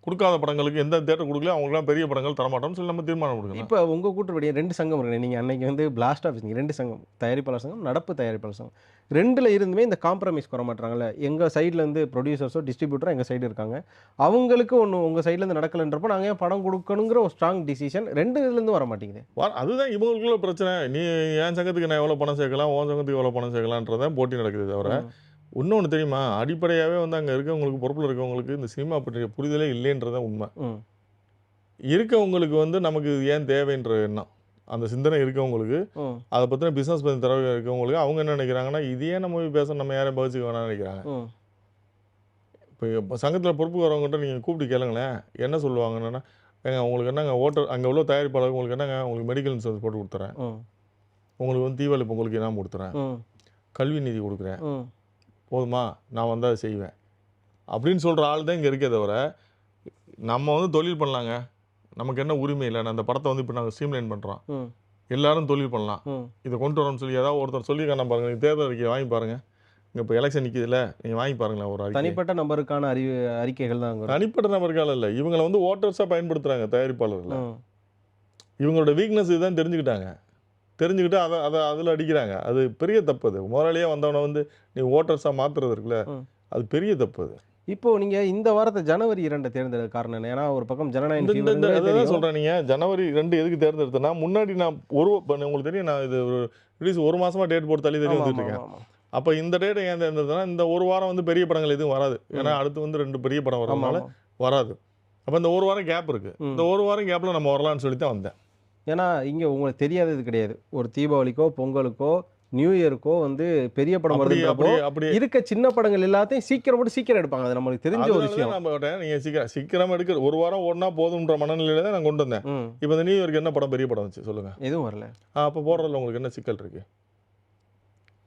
S1: கொடுக்காத படங்களுக்கு எந்த தேட்டர் கொடுக்கல அவங்களுக்குலாம் பெரிய படங்கள் தரமாட்டோம்னு சொல்லி நம்ம தீர்மானம் கொடுக்கணும்.
S2: இப்போ உங்கள் கூட்டுப்படியே 2 சங்கம் இருக்கு. நீங்கள் அன்னைக்கு வந்து பிளாஸ்ட் ஆஃபீஸ் 2 சங்கம், தயாரிப்பாளர் சங்கம், நடப்பு தயாரிப்பாளர் சங்கம், 2ல் இருந்துமே இந்த காம்ப்ரமைஸ் வர மாட்டாங்கல்ல. எங்கள் சைட்லேருந்து ப்ரொடியூசர்ஸோ டிஸ்ட்ரிபியூட்டரோ எங்கள் சைடு இருக்காங்க, அவங்களுக்கு ஒன்று உங்கள் சைட்லேருந்து நடக்கலைன்றப்போ நாங்கள் ஏன் படம் கொடுக்கணுங்கிற ஒரு ஸ்ட்ராங் டிசிஷன் 2 இதுலேருந்து வர மாட்டேங்குது.
S1: அதுதான் இவங்களுக்குள்ள பிரச்சனை. நீ என் சங்கத்துக்கு நான் எவ்வளோ பணம் சேர்க்கலாம், உன் சங்கத்துக்கு எவ்வளோ பணம் சேர்க்கலான்றதான் போட்டி நடக்குது தவிர இன்னொன்று தெரியுமா, அடிப்படையாகவே வந்து அங்கே இருக்கவங்களுக்கு, பொறுப்பில் இருக்கவங்களுக்கு இந்த சினிமா பற்றிய புரிதலே இல்லைன்றதான் உண்மை. இருக்கவங்களுக்கு வந்து நமக்கு ஏன் தேவைன்ற எண்ணம், அந்த சிந்தனை இருக்கவங்களுக்கு, அதை பற்றின பிஸ்னஸ் பற்றி தர இருக்கவங்களுக்கு அவங்க என்ன நினைக்கிறாங்கன்னா, இதையே நம்ம பேச நம்ம யாரையும் பகிர்ச்சிக்க வேணாம்னு நினைக்கிறாங்க. இப்போ சங்கத்தில் பொறுப்பு வரவங்ககிட்ட நீங்கள் கூப்பிட்டு கேளுங்களேன், என்ன சொல்லுவாங்கன்னா, ஏங்க உங்களுக்கு என்னங்க ஓட்டர் அங்கே உள்ள தயாரிப்பாளர் உங்களுக்கு என்னங்க, உங்களுக்கு மெடிக்கல் இன்சூரன்ஸ் போட்டு கொடுத்துறேன், உங்களுக்கு வந்து தீபாவளி பொங்கலுக்கு இனாம் கொடுத்துறேன், கல்வி நிதி கொடுக்குறேன், போதுமா, நான் வந்து அதை செய்வேன் அப்படின்னு சொல்கிற ஆள் தான் இங்கே இருக்கே தவிர, நம்ம வந்து தொழில் பண்ணலாங்க, நமக்கு என்ன உரிமை இல்லை, அந்த படத்தை வந்து இப்போ நாங்கள் ஸ்ட்ரீம்லைன் பண்ணுறோம், எல்லாரும் தொழில் பண்ணலாம், இதை கொண்டு வரோம்னு சொல்லி ஏதாவது ஒருத்தர் சொல்லியிருக்காங்க பாருங்கள், நீங்கள் தேர்தல் அறிக்கையை வாங்கி பாருங்கள், இங்கே இப்போ எலெக்ஷன் நிற்கிதுல, நீங்கள் வாங்கி பாருங்களேன். ஒரு
S2: தனிப்பட்ட நபருக்கான அறிக்கைகள் தான்.
S1: தனிப்பட்ட நபருக்கால இல்லை, இவங்களை வந்து ஓட்டர்ஸாக பயன்படுத்துகிறாங்க தயாரிப்பாளர்கள். இவங்களோட வீக்னஸ் இதுதான் தெரிஞ்சுக்கிட்டு அதில் அடிக்கிறாங்க. அது பெரிய தப்பு. அது முதலாளியாக வந்தவனை வந்து நீ ஓட்டர்ஸாக மாற்றுறது இருக்குல்ல, அது பெரிய தப்பு. அது
S2: இப்போ நீங்க இந்த வாரத்தை ஜனவரி 2 தேர்ந்தெடுக்க காரணம் என்ன? ஏன்னா ஒரு பக்கம் ஜனநாயகன்
S1: இந்த இந்த இந்த
S2: ஃபீவர்ங்கிறதே
S1: அதான்
S2: தெரியும்.
S1: சொல்றேன். நீங்க ஜனவரி 2 எதுக்கு தேர்ந்தெடுத்தேன்னா, முன்னாடி நான் உங்களுக்கு தெரியும் நான் இது ஒரு ரிலீஸ் 1 மாசமா டேட் போட்டு தள்ளி
S2: ஆமா,
S1: வந்துட்டு
S2: ஆமா,
S1: இருக்கேன்.
S2: ஆமா,
S1: அப்ப இந்த டேட்ட ஏன் தேர்ந்தெடுத்தேன்னா, இந்த 1 வாரம் வந்து பெரிய படங்கள் எதுவும் வராது. ஏன்னா அடுத்து வந்து 2 பெரிய படம்
S2: ஆமா,
S1: வர்றதுனால
S2: ஆமா.
S1: வராது. அப்ப இந்த 1 வாரம் கேப் இருக்கு. இந்த 1 வாரம் கேப்ல நம்ம வரலாம்னு சொல்லி தான் வந்தேன்.
S2: ஏன்னா இங்க உங்களுக்கு தெரியாதது கிடையாது. ஒரு தீபாவளிக்கோ, பொங்கலுக்கோ, நியூ இயருக்கோ வந்து பெரிய படம்
S1: அப்படி
S2: வருதுன்றப்போ,
S1: அப்படி அப்படி
S2: இருக்க சின்ன படங்கள் எல்லாத்தையும் சீக்கிரம் போட்டு சீக்கிரம் எடுப்பாங்க. அது நம்மளுக்கு தெரிஞ்ச ஒரு
S1: அதனால தான்
S2: விஷயம்.
S1: நான் போட்டேன். நீங்க சீக்கிரமா எடுக்க 1 வாரம் ஓடுனா போதும்ன்ற மனநிலையில தான் நான் கொண்டு வந்தேன்.
S2: ம்.
S1: இப்ப இந்த நியூ இயர்க்கு என்ன படம் பெரிய படம் வந்துச்சு சொல்லுங்க.
S2: எதுவும் வரல.
S1: அப்ப போடுறதுல உங்களுக்கு என்ன சிக்கல் இருக்கு?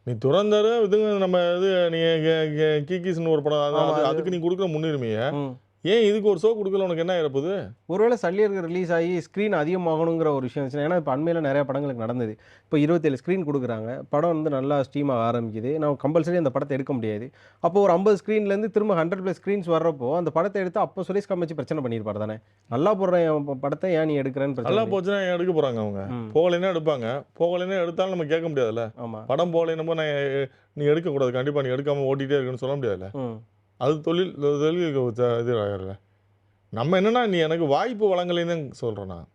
S1: நீ துரந்தர் இதுங்க நம்ம இது நீங்க கீக்கீஸ்ன்னு ஒரு படம்
S2: ஆமா,
S1: அதுக்கு நீ குடுக்குற முன்னுரிமைய
S2: ம்.
S1: ஏன் இதுக்கு ஒரு ஷோ குடுக்கல உனக்கு என்ன ஆயிரப்போகுது?
S2: ஒருவேளை சல்லியர்கள் ரிலீஸ் ஆகி ஸ்க்ரீன் அதிகமாகணுங்கிற ஒரு விஷயம் இருந்துச்சுன்னா, ஏன்னா இப்போ அண்மையில நிறைய படங்களுக்கு நடந்தது. இப்போ 27 ஸ்க்ரீன் குடுக்குறாங்க. படம் வந்து நல்லா ஸ்ட்ரீம் ஆக ஆரம்பிக்குது. நான் கம்பல்சரி அந்த படத்த எடுக்க முடியாது. அப்போ ஒரு 50 ஸ்க்ரீன்லேருந்து திரும்ப 100+ ஸ்க்ரீன்ஸ் வர்றப்போ, அந்த படத்த எடுத்து அப்போ சுரேஷ் கமிச்சு பிரச்சனை பண்ணியிருப்பாரு தானே. நல்லா போடுற என் படத்த ஏன் நீ எடுக்கிறேன்னு பிரச்சனை
S1: நல்லா
S2: பண்ணி-
S1: போச்சுன்னா ஏன் எடுக்க போறாங்க அவங்க?
S2: ம்.
S1: போகலைன்னா எடுப்பாங்க. போகலைன்னா எடுத்தாலும் நம்ம கேட்க முடியாதுல்ல.
S2: ஆமா.
S1: படம் போகலைன்னமோ நீ எடுக்கக்கூடாது. கண்டிப்பா நீ எடுக்காம ஓட்டிட்டே இருக்கணும்னு சொல்ல முடியாதுல்ல.
S2: ம்.
S1: அது தொழிலுக்கு இது ஆகிறல. நம்ம என்னன்னா நீ எனக்கு வாய்ப்பு வழங்கலைன்னு தான் சொல்றேன் நான்.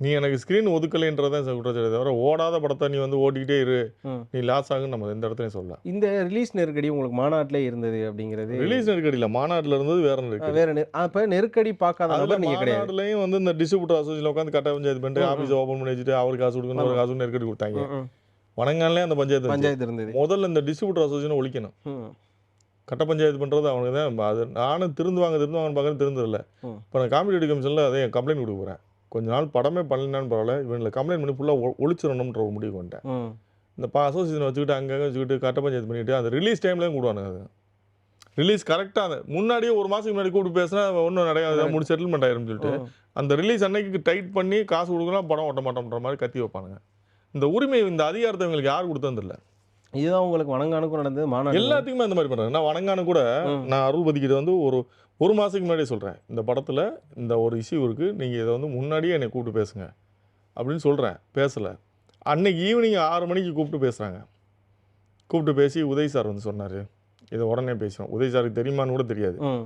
S1: நீ எனக்கு ஸ்க்ரீன் ஒதுக்கலைன்றதான் குற்றச்சாட்டே தவிர ஓடாத படத்த நீ வந்து ஓட்டிக்கிட்டே இரு.
S2: ம்.
S1: நீ லாஸ் ஆகுன்னு நம்ம எந்த இடத்துலயும் சொல்லல.
S2: இந்த ரிலீஸ் நெருக்கடி உங்களுக்கு மாநாட்டிலே இருந்தது அப்படிங்கிறது
S1: ரிலீஸ் நெருக்கடி இல்ல. மாநாட்டுல இருந்தது வேற நெருக்கடி.
S2: வேற அப்ப நெருக்கடி பார்க்காத
S1: அதுல
S2: நபர் நீங்க கிடையாது.
S1: மாநாடுலயும் வந்து இந்த டிஸ்ட்ரிபியூட்டர் அசோசியேஷன்ல உட்காந்து கட்ட பஞ்சாயத்து பண்ணிட்டு
S2: ம்,
S1: ஆபீஸ் ஓபன் பண்ணி வச்சுட்டு அவருக்கு காசு கொடுக்கணும்
S2: ஆமா.
S1: ஒரு காசு நெருக்கடி கொடுத்தாங்க.
S2: ம், ம்.
S1: வணங்காலே அந்த பஞ்சாயத்து வந்துச்சு.
S2: பஞ்சாயத்து இருந்தது.
S1: முதல்ல இந்த டிஸ்ட்ரிபியூட்டர் அசோசியேஷனை ஒழிக்கணும்.
S2: ம்.
S1: கட்ட பஞ்சாயத்து பண்ணுறது அவனுக்கு தான் அது நானும் திருந்துவாங்கன்னு பார்க்குறது திருந்ததில்ல.
S2: ம்.
S1: இப்போ நான் காம்படிட்டிவ் கமிஷனில் அதே கம்ப்ளைண்ட் கொடுக்க போகிறேன். கொஞ்ச நாள் படமே பண்ணலன்னு பரவாயில்ல இவங்களை கம்ப்ளைண்ட் பண்ணி ஃபுல்லாக ஒழிச்சிடணுன்ற ஒரு முடிவு வந்துட்டேன்.
S2: ம்.
S1: இந்த அசோசியேஷனை வச்சுக்கிட்டு அங்கங்கே வச்சுக்கிட்டு கட்ட பஞ்சாயத்து பண்ணிட்டு அந்த ரிலீஸ் டைம்லேயும் கூடுவானுங்க. அது ரிலீஸ் கரெக்டாக அந்த முன்னாடியே ஒரு மாதத்துக்கு முன்னாடி கூப்பிட்டு பேசினா ஒன்றும் நடக்காது முடிச்சு செட்டில்மெண்ட் ஆயிரும்னு சொல்லிட்டு
S2: ம்.
S1: அந்த ரிலீஸ் அன்னைக்கு டைட் பண்ணி காசு கொடுக்கலாம் படம் ஓட்ட மாட்டோம்ன்ற மாதிரி கத்தி வைப்பானுங்க. இந்த உரிமை இந்த அதிகாரத்தை இவங்களுக்கு யார் கொடுத்தது இல்லை.
S2: இதுதான் உங்களுக்கு வணங்கானுக்கும் நடந்தது மாநாடு.
S1: எல்லாத்துக்குமே அந்த மாதிரி பண்ணுறாங்க. நான் வணங்கானு கூட
S2: ம்.
S1: நான் அருள்பதிக்கிட்ட வந்து ஒரு மாதத்துக்கு முன்னாடியே சொல்கிறேன். இந்த படத்தில் இந்த ஒரு இஷ்யூ இருக்குது. நீங்கள் இதை வந்து முன்னாடியே என்னை கூப்பிட்டு பேசுங்க அப்படின்னு சொல்கிறேன். பேசலை. அன்னைக்கு ஈவினிங் 6 மணிக்கு கூப்பிட்டு பேசுகிறாங்க. கூப்பிட்டு பேசி உதய் சார் வந்து சொன்னார். இதை உடனே பேசுவோம். உதய் சாருக்கு தெரியுமான்னு கூட தெரியாது.
S2: ம்.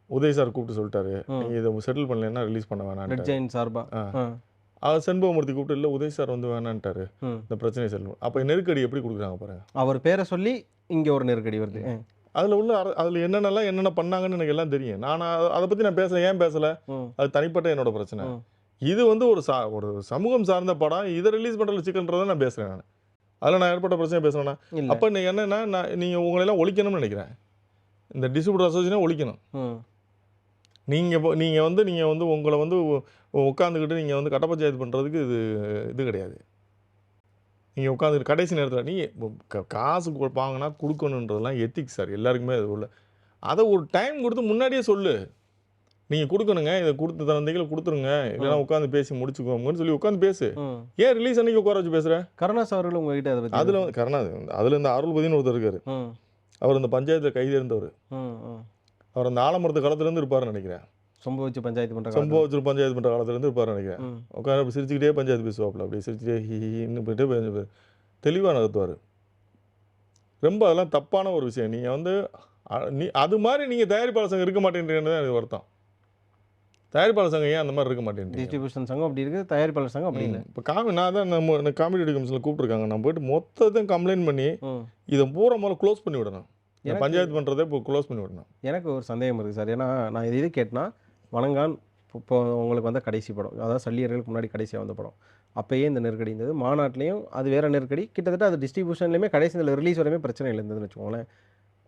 S1: உதய் சார் கூப்பிட்டு சொல்லிட்டாரு,
S2: ம்.
S1: நீங்கள் இதை செட்டில் பண்ணலைன்னா ரிலீஸ் பண்ண
S2: ரெட்
S1: வேணான்ட்டாரு.
S2: ஜெயின் சார்பா.
S1: அவர் செண்பகமூர்த்தி கூப்பிட்டு இல்லை உதய் சார் வந்து வேணான்ட்டாரு.
S2: ம்.
S1: இந்த பிரச்சனையை செல்லும். அப்போ நெருக்கடி எப்படி கொடுக்குறாங்க பாருங்க.
S2: அவர் பேரை சொல்லி இங்க ஒரு நெருக்கடி வருது.
S1: அதில் உள்ள அதில் என்னென்ன பண்ணாங்கன்னு எனக்கு எல்லாம் தெரியும். நான் அதை பற்றி நான் பேசலை. ஏன் பேசலை?
S2: ம்.
S1: அது தனிப்பட்ட என்னோட பிரச்சனை.
S2: ம்.
S1: இது வந்து ஒரு சமூகம் சார்ந்த படம். இதை ரிலீஸ் பண்ணுறதுல சிக்கன்றதை நான் பேசுகிறேன். நான் அதில் நான் ஏற்பட்ட பிரச்சனை பேசுகிறேன்னா
S2: இல்ல.
S1: அப்போ என்னன்னா நீங்கள் உங்களெல்லாம் ஒழிக்கணும்னு நினைக்கிறேன். இந்த டிஸ்ட்ரிபியூட்டர் அசோசியேஷனை ஒழிக்கணும்.
S2: ம்.
S1: நீங்கள் வந்து உங்களை வந்து உட்காந்துக்கிட்டு நீங்கள் வந்து கட்ட பஞ்சாயத்து பண்ணுறதுக்கு இது கிடையாது. நீங்கள் உட்காந்துக்கிட்டு கடைசி நேரத்தில் நீ காசு வாங்கினா கொடுக்கணுன்றதெல்லாம் எத்திக்ஸ் சார் எல்லாருக்குமே அது உள்ள. அதை ஒரு டைம் கொடுத்து முன்னாடியே சொல்லு. நீங்கள் கொடுக்கணுங்க இதை கொடுத்து தந்தைகளை கொடுத்துருங்க இல்லைன்னா உட்காந்து பேசி முடிச்சுக்கோங்கன்னு சொல்லி உட்காந்து பேசு.
S2: ம்.
S1: ஏன் ரிலீஸ் அன்னைக்கு உட்கார வச்சு பேசுகிற?
S2: கருணாஸ் அவர்கள் உங்ககிட்ட அதை பத்தி
S1: அதில் வந்து அதில் இந்த அருள்பதினு ஒருத்தர் இருக்காரு.
S2: ம்.
S1: அவர் இந்த பஞ்சாயத்தில் கைது இருந்தவர்.
S2: ம். ம்.
S1: அவர் அந்த ஆலமரத்து காலத்துலேருந்து இருப்பாருன்னு நினைக்கிறேன்.
S2: சொம்ப வச்சு பஞ்சாயத்து பண்ற
S1: சம்பவத்தில் பஞ்சாயத்து பண்ணுற காலத்துலேருந்து இருப்பாருன்னு நினைக்கிறேன்.
S2: ம்.
S1: உட்காந்து அப்படி சிரிச்சுக்கிட்டே பஞ்சாயத்து பேசுவாப்பில். அப்படி சிரிச்சுட்டே ஹின்னு போயிட்டு தெளிவாக நகர்த்துவார். ரொம்ப அதெல்லாம் தப்பான ஒரு விஷயம். நீங்கள் வந்து அது மாதிரி நீங்கள் தயாரிப்பாளர் சங்கம் இருக்க மாட்டேன்றீங்கன்னு தான் எனக்கு வருத்தம். தயாரிப்பாளர் சங்கம் ஏன் அந்த மாதிரி இருக்க மாட்டேன்றீங்க?
S2: டிஸ்ட்ரிபியூஷன் சங்கம் அப்படி இருக்கு, தயாரிப்பாளர் சங்கம் அப்படி இல்லை.
S1: இப்போ நான் தான் நம்ம காம்படிட்டிவ் கமிஷனில் கூப்பிட்ருக்காங்க. நான் போயிட்டு மொத்தத்தையும் கம்ப்ளைண்ட் பண்ணி
S2: ம்.
S1: இதை பூரா முதல்ல க்ளோஸ் பண்ணி விடணும்.
S2: எனக்கு-
S1: பஞ்சாயத்து பண்ணுறதே இப்போ க்ளோஸ் பண்ணி விடணும்.
S2: எனக்கு ஒரு சந்தேகம் இருக்குது சார். ஏன்னா நான் இது கேட்டேன்னா வணங்கான் இப்போ உங்களுக்கு வந்த கடைசி படம், அதாவது சல்லியர்களுக்கு முன்னாடி கடைசியாக வந்த படம். அப்போயே இந்த நெருக்கடி இருந்தது. மாநாட்டிலையும் அது வேறு நெருக்கடி. கிட்டத்தட்ட அது டிஸ்ட்ரிபியூஷன்லேயுமே கடைசி இதில் ரிலீஸ் வரையுமே பிரச்சனை இருந்ததுன்னு வச்சுக்கோங்களேன்.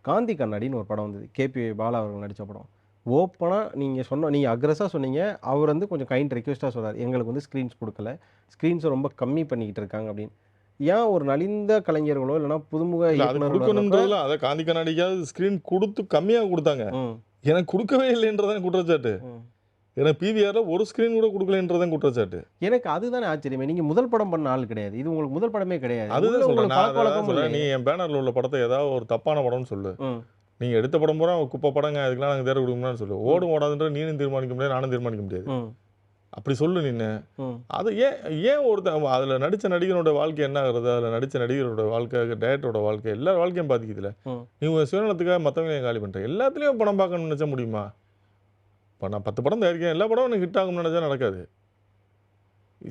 S2: காந்தி கண்ணாடின்னு ஒரு படம் வந்தது. கேபி பாலா அவர்கள் நடித்த படம். ஓப்பனாக நீங்கள் அக்ரஸாக சொன்னீங்க. அவர் வந்து கொஞ்சம் கைண்ட் ரெக்வெஸ்ட்டாக சொல்கிறார், எங்களுக்கு வந்து ஸ்க்ரீன்ஸ் கொடுக்கல, ஸ்க்ரீன்ஸை ரொம்ப கம்மி பண்ணிக்கிட்டு இருக்காங்க அப்படின்னு. ஏன் ஒரு நலிந்த கலைஞர்களோ இல்லைனா புதுமுக
S1: அது
S2: இயக்குனர்களோ
S1: கொடுக்கணுன்றதுல அதை காந்தி கண்ணாடிக்காவது ஸ்க்ரீன் கொடுத்து கம்மியாக கொடுத்தாங்க.
S2: ம்.
S1: எனக்கு கொடுக்கவே இல்லைன்றதான் குற்றச்சாட்டு.
S2: ம்.
S1: எனக்கு பிவிஆரில் ஒரு ஸ்க்ரீன் கூட கொடுக்கலன்றதான் குற்றச்சாட்டு.
S2: எனக்கு அதுதானே ஆச்சரியமே. நீங்கள் முதல் படம் பண்ண ஆள் கிடையாது. இது உங்களுக்கு முதல் படமே கிடையாது.
S1: அதுதான்
S2: உள்ள
S1: சொல்கிறேன்.
S2: உங்களுக்கு
S1: நான்
S2: பழக்க
S1: அதான்
S2: வழக்கமும்
S1: சொல்கிறேன். நீ
S2: இல்லையே.
S1: என் பேனரில் உள்ள படத்தை ஏதாவது ஒரு தப்பான படம்னு சொல்லு.
S2: ம்.
S1: நீங்கள் எடுத்த படம் பூரா குப்பை படங்க அதுக்கெல்லாம் நாங்கள் தேர்வு கொடுக்கணும்னு சொல்லு. ஓடும் ஓடாதுன்ற நீனும் தீர்மானிக்க முடியாது, நானும் தீர்மானிக்க முடியாது.
S2: ம்.
S1: அப்படி சொல்லு நின்று. அது ஏன் ஒருத்தன் அதில் நடித்த நடிகரோட வாழ்க்கை என்ன ஆகுறது, அதில் நடித்த நடிகரோட வாழ்க்கை, டேரக்டரோட வாழ்க்கை, எல்லா வாழ்க்கையும் பாதிக்குதுல. நீ உங்கள் சுயநலத்துக்காக மற்றவங்களையும் காலி பண்ணுற. எல்லாத்துலேயும் படம் பார்க்கணும்னு நினச்சா முடியுமா? இப்போ நான் 10 படம் தயாரிக்கிறேன், எல்லா படமும் எனக்கு ஹிட் ஆகும்னு நினச்சா நடக்காது.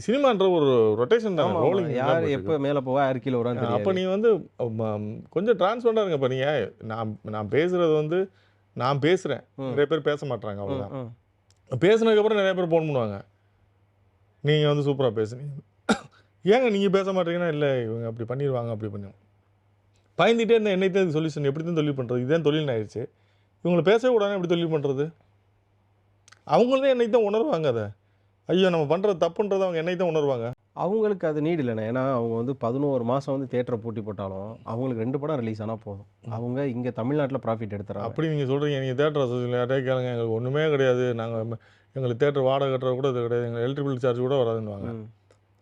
S1: சினிமான்ற ஒரு ரொட்டேஷன் தான், ரோலிங்.
S2: யார் எப்போ மேலே போவா யார் கீழே வரான்னு.
S1: அப்போ நீ வந்து கொஞ்சம் டிரான்ஸ்பரண்டாக இருங்க. இப்போ நீங்கள் நான் பேசுகிறது வந்து நான் பேசுகிறேன், நிறைய பேர் பேச மாட்டாங்க, அவ்வளோதான். பேசுனதுக்கப்புறம் நிறைய பேர் ஃபோன் பண்ணுவாங்க, நீங்கள் வந்து சூப்பராக பேசுனீங்க, ஏங்க நீங்கள் பேச மாட்டீங்கன்னா, இல்லை இவங்க அப்படி பண்ணிடுவாங்க அப்படி பண்ணுவாங்க. பயந்துகிட்டே இருந்தால் என்னைத்தான் சொல்யூஷன், எப்படி தான் தொழில் பண்ணுறது, இதுதான் தொழில்னு ஆயிடுச்சு. இவங்களை பேசவே கூடாதுன்னு எப்படி தொழில் பண்ணுறது? அவங்களே என்னைக்கு தான் உணர்வாங்க அதை, ஐயோ நம்ம பண்ணுறது தப்புன்றதை அவங்க என்னைக்கு தான் உணர்வாங்க.
S2: அவங்களுக்கு அது நீட் இல்லைண்ணே. ஏன்னா அவங்க வந்து 11 மாதம் வந்து தேட்டரை பூட்டி போட்டாலும் அவங்களுக்கு 2 படம் ரிலீஸ் ஆனால் போதும். அவங்க இங்கே தமிழ்நாட்டில் ப்ராஃபிட் எடுத்துறாங்க.
S1: அப்படி நீங்கள் சொல்கிறீங்க. நீங்கள் தேட்டர் அசோசியேஷன் யார்ட்டே கேளுங்க, எங்களுக்கு ஒன்றுமே கிடையாது, நாங்கள் எங்களுக்கு தேட்டர் வாடகை கட்டுறது கூட இது கிடையாது, எங்கள் எலக்ட்ரிக் பில் சார்ஜ் கூட வராதுன்னுவாங்க.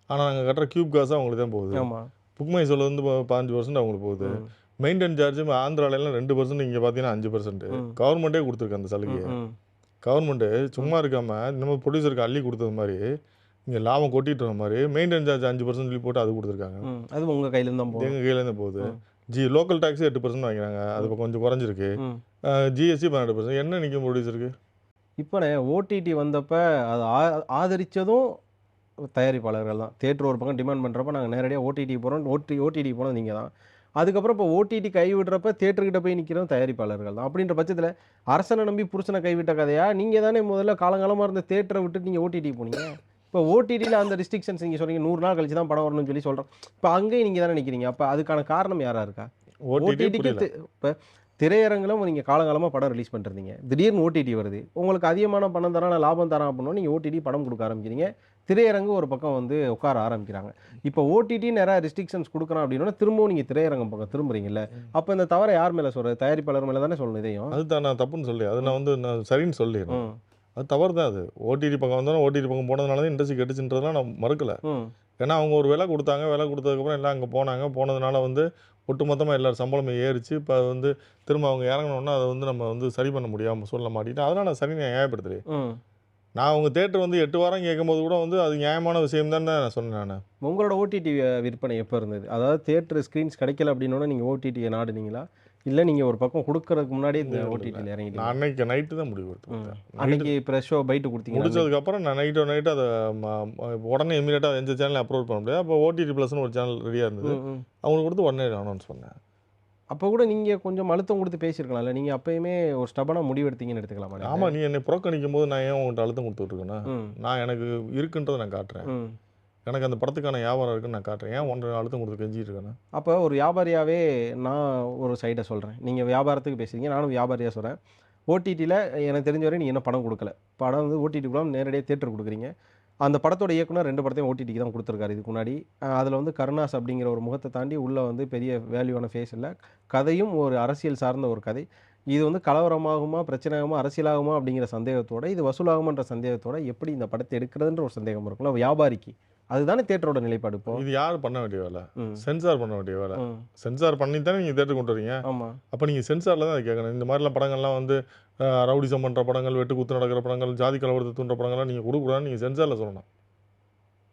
S1: ஆனால் நாங்கள் கட்டுற கியூப் காசு அவங்களுக்கு தான் போகுது.
S2: ஆமாம்,
S1: புக் மை சொல்ல வந்து 15% அவங்களுக்கு போகுது. மெயின்டெனன்ஸ் சார்ஜ் ஆந்திராவிலாம் 2%, இங்கே பார்த்தீங்கன்னா 5%. கவர்மெண்ட்டே கொடுத்துருக்கு அந்த சலுகையை. கவர்மெண்ட்டு சும்மா இருக்காமல் நம்ம ப்ரொடியூசருக்கு அள்ளி கொடுத்தது மாதிரி, இங்கே லாபம் கொட்டிட்டு வர மாதிரி மெயின்டெனன்ஸ் சார்ஜ் 5% சொல்லி போட்டு அது கொடுத்துருக்காங்க.
S2: அது உங்கள் கையிலேருந்து தான் போகுது.
S1: எங்கள் கையிலேருந்து போகுது. லோக்கல் டேக்ஸ் 8% வாங்கிறாங்க, அது இப்போ கொஞ்சம் குறைஞ்சிருக்கு. ஜிஎஸ்டி 12%. என்ன நிற்கும் ப்ரொடியூசருக்கு?
S2: இப்போண்ணே ஓடிடி வந்தப்போ அதை ஆதரித்ததும் தயாரிப்பாளர்கள் தான். தேட்டர் ஒரு பக்கம் டிமாண்ட் பண்ணுறப்ப நாங்கள் நேரடியாக ஓடிடி போகிறோம், ஓடிடி போனோம் நீங்கள் தான். அதுக்கப்புறம் இப்போ ஓடிடி கைவிடுறப்ப தேட்டர்கிட்ட போய் நிற்கிறோம் தயாரிப்பாளர்கள் தான். அப்படின்ற பட்சத்தில் அரசனை நம்பி புருஷனை கைவிட்ட கதையா? நீங்கள் தானே முதல்ல காலங்காலமாக இருந்த தேட்டரை விட்டுட்டு நீங்கள் ஓடிடி போனீங்க. இப்போ ஓடிடியில் அந்த ரெஸ்ட்ரிக்ஷன்ஸ் நீங்கள் சொல்கிறீங்க, 100 நாள் கழிச்சு தான் படம் வரணும்னு சொல்லி சொல்கிறோம். இப்போ அங்கேயும் நீங்கள் தானே நிற்கிறீங்க. அப்போ அதுக்கான காரணம் யாராக இருக்கா? ஓடிடிக்கு இப்போ திரையரங்கிலும் நீங்கள் காலங்காலமாக படம் ரிலீஸ் பண்ணிருந்தீங்க, திடீர்னு ஓடிடி வருது, உங்களுக்கு அதிகமான பணம் தரான லாபம் தரான் அப்படின்னா நீங்கள் ஓடிடி படம் கொடுக்க ஆரம்பிக்கிறீங்க, திரையரங்கு ஒரு பக்கம் வந்து உட்கார ஆரம்பிக்கிறாங்க. இப்போ ஓடிடி நிறையா ரெஸ்ட்ரிக்ஷன்ஸ் கொடுக்குறான் அப்படின்னா திரும்பவும் நீங்கள் திரையரங்கம் பக்கம் திரும்புறீங்கல்ல. அப்போ இந்த தவிர யார் மேலே சொல்கிறது? தயாரிப்பாளர் மேலே தானே சொல்லணும். இதையும்
S1: அதுதான் நான் தப்புன்னு சொல்லி, அது நான் வந்து நான் சரின்னு சொல்லிடுறேன். அது தவறு தான். அது ஓடிடி பக்கம் வந்தாலும் ஓடிடி பக்கம் போனதுனால தான் இண்டஸ்ட்ரி கெட்டுச்சுன்றதுலாம் நான் மறுக்கலை. ஏன்னா அவங்க ஒரு விலை கொடுத்தாங்க, விலை கொடுத்ததுக்கப்புறம் எல்லாம் அங்கே போனதுனால வந்து ஒட்டுமொத்தமாக எல்லாரும் சம்பளம் ஏறிச்சு. இப்போ அது வந்து திரும்ப அவங்க இறங்கணுன்னா அதை வந்து நம்ம வந்து சரி பண்ண முடியாமல் சொல்ல மாட்டேன். அதனால் நான் சரி நியாயப்படுத்துறேன். நான் அவங்க தேட்டர் வந்து 8 வாரம் கேட்கும்போது கூட வந்து அது நியாயமான விஷயம் தான் நான் சொன்னேன். நான்
S2: உங்களோட ஓடிடி விற்பனை எப்போ இருந்தது? அதாவது தேட்டர் ஸ்க்ரீன்ஸ் கிடைக்கல அப்படின்னோட நீங்கள் ஓடிடியை நாடுனீங்களா, இல்லை நீங்கள் ஒரு பக்கம் கொடுக்கறதுக்கு முன்னாடி இந்த ஓடிடியில் இறங்கிட்டீங்க?
S1: நான் அன்னைக்கு நைட்டு தான் முடிவு எடுத்தேன்.
S2: அன்னைக்கு ப்ரெஷ் ஷோ பைட்டு கொடுத்தீங்க.
S1: முடிச்சதுக்கப்புறம் நான் நைட்டு அதை உடனே இமீடியட்டாக எந்த சேனல் அப்ரோட் பண்ண முடியாது. அப்போ ஓடிடி ப்ளஸ்னு ஒரு சேனல் ரெடியாக இருந்தது, அவங்களுக்கு கொடுத்து உடனே அனௌன்ஸ் பண்ணேன்.
S2: அப்போ கூட நீங்கள் கொஞ்சம் அழுத்தம் கொடுத்து பேசியிருக்கலாம்ல. நீங்கள் அப்போயுமே ஒரு ஸ்டபனாக முடிவு எடுத்தீங்கன்னு எடுத்துக்கலாமா?
S1: ஆமாம், நீ என்னை புறக்கணிக்கும் போது நான் ஏன் உங்கள்கிட்ட அழுத்தம் கொடுத்துட்ருக்கேன்னா, நான் எனக்கு இருக்குன்றதை நான் காட்டுறேன், எனக்கு அந்த படத்துக்கான வியாபாரம் இருக்குன்னு நான் காட்டுறேன். ஏன் ஒன்றரை அழுத்தம் கொடுத்து கெஞ்சிட்டு இருக்கேன்னா?
S2: அப்போ ஒரு வியாபாரியாகவே நான் ஒரு சைடை சொல்கிறேன். நீங்கள் வியாபாரத்துக்கு பேசுகிறீங்க, நானும் வியாபாரியாக சொல்கிறேன். ஓடிடியில் எனக்கு தெரிஞ்ச வரை நீங்கள் என்ன படம் கொடுக்கல. படம் வந்து ஓடிடி கூட நேரடியாக தேட்டர் கொடுக்குறீங்க. அந்த படத்தோட இயக்குனர் 2 படத்தையும் ஓடிடிக்கு தான் கொடுத்துருக்காரு இதுக்கு முன்னாடி. அதில் வந்து கருணாஸ் அப்படிங்கிற ஒரு முகத்தை தாண்டி உள்ளே வந்து பெரிய வேல்யூவான ஃபேஸ் இல்லை. கதையும் ஒரு அரசியல் சார்ந்த ஒரு கதை. இது வந்து கலவரமாகுமா, பிரச்சனையாகுமா, அரசியலாகுமா அப்படிங்கிற சந்தேகத்தோட, இது வசூலாகுமான்ற சந்தேகத்தோட எப்படி இந்த படத்தை எடுக்கிறதுன்ற ஒரு சந்தேகம் இருக்கும்ல வியாபாரிக்கு. அதுதானே தேட்டரோட நிலைப்பாடு. இப்போ
S1: இது யார் பண்ண வேண்டிய வேலை? சென்சார் பண்ண வேண்டிய வேலை. சென்சார் பண்ணி தானே நீங்கள் தேட்டர் கொண்டு வரீங்க.
S2: ஆமாம்,
S1: அப்போ நீங்கள் சென்சாரில் தான் அதை கேட்கணும். இந்த மாதிரிலாம் படங்கள்லாம் வந்து ரவுடிசம் பண்ணுற படங்கள், வெட்டு குத்து நடக்கிற படங்கள், ஜாதி கலவரத்தை தூண்டுற படங்கள்லாம் நீங்கள் கொடுக்கூடாதுன்னு நீங்கள் சென்சாரில் சொல்லணும்.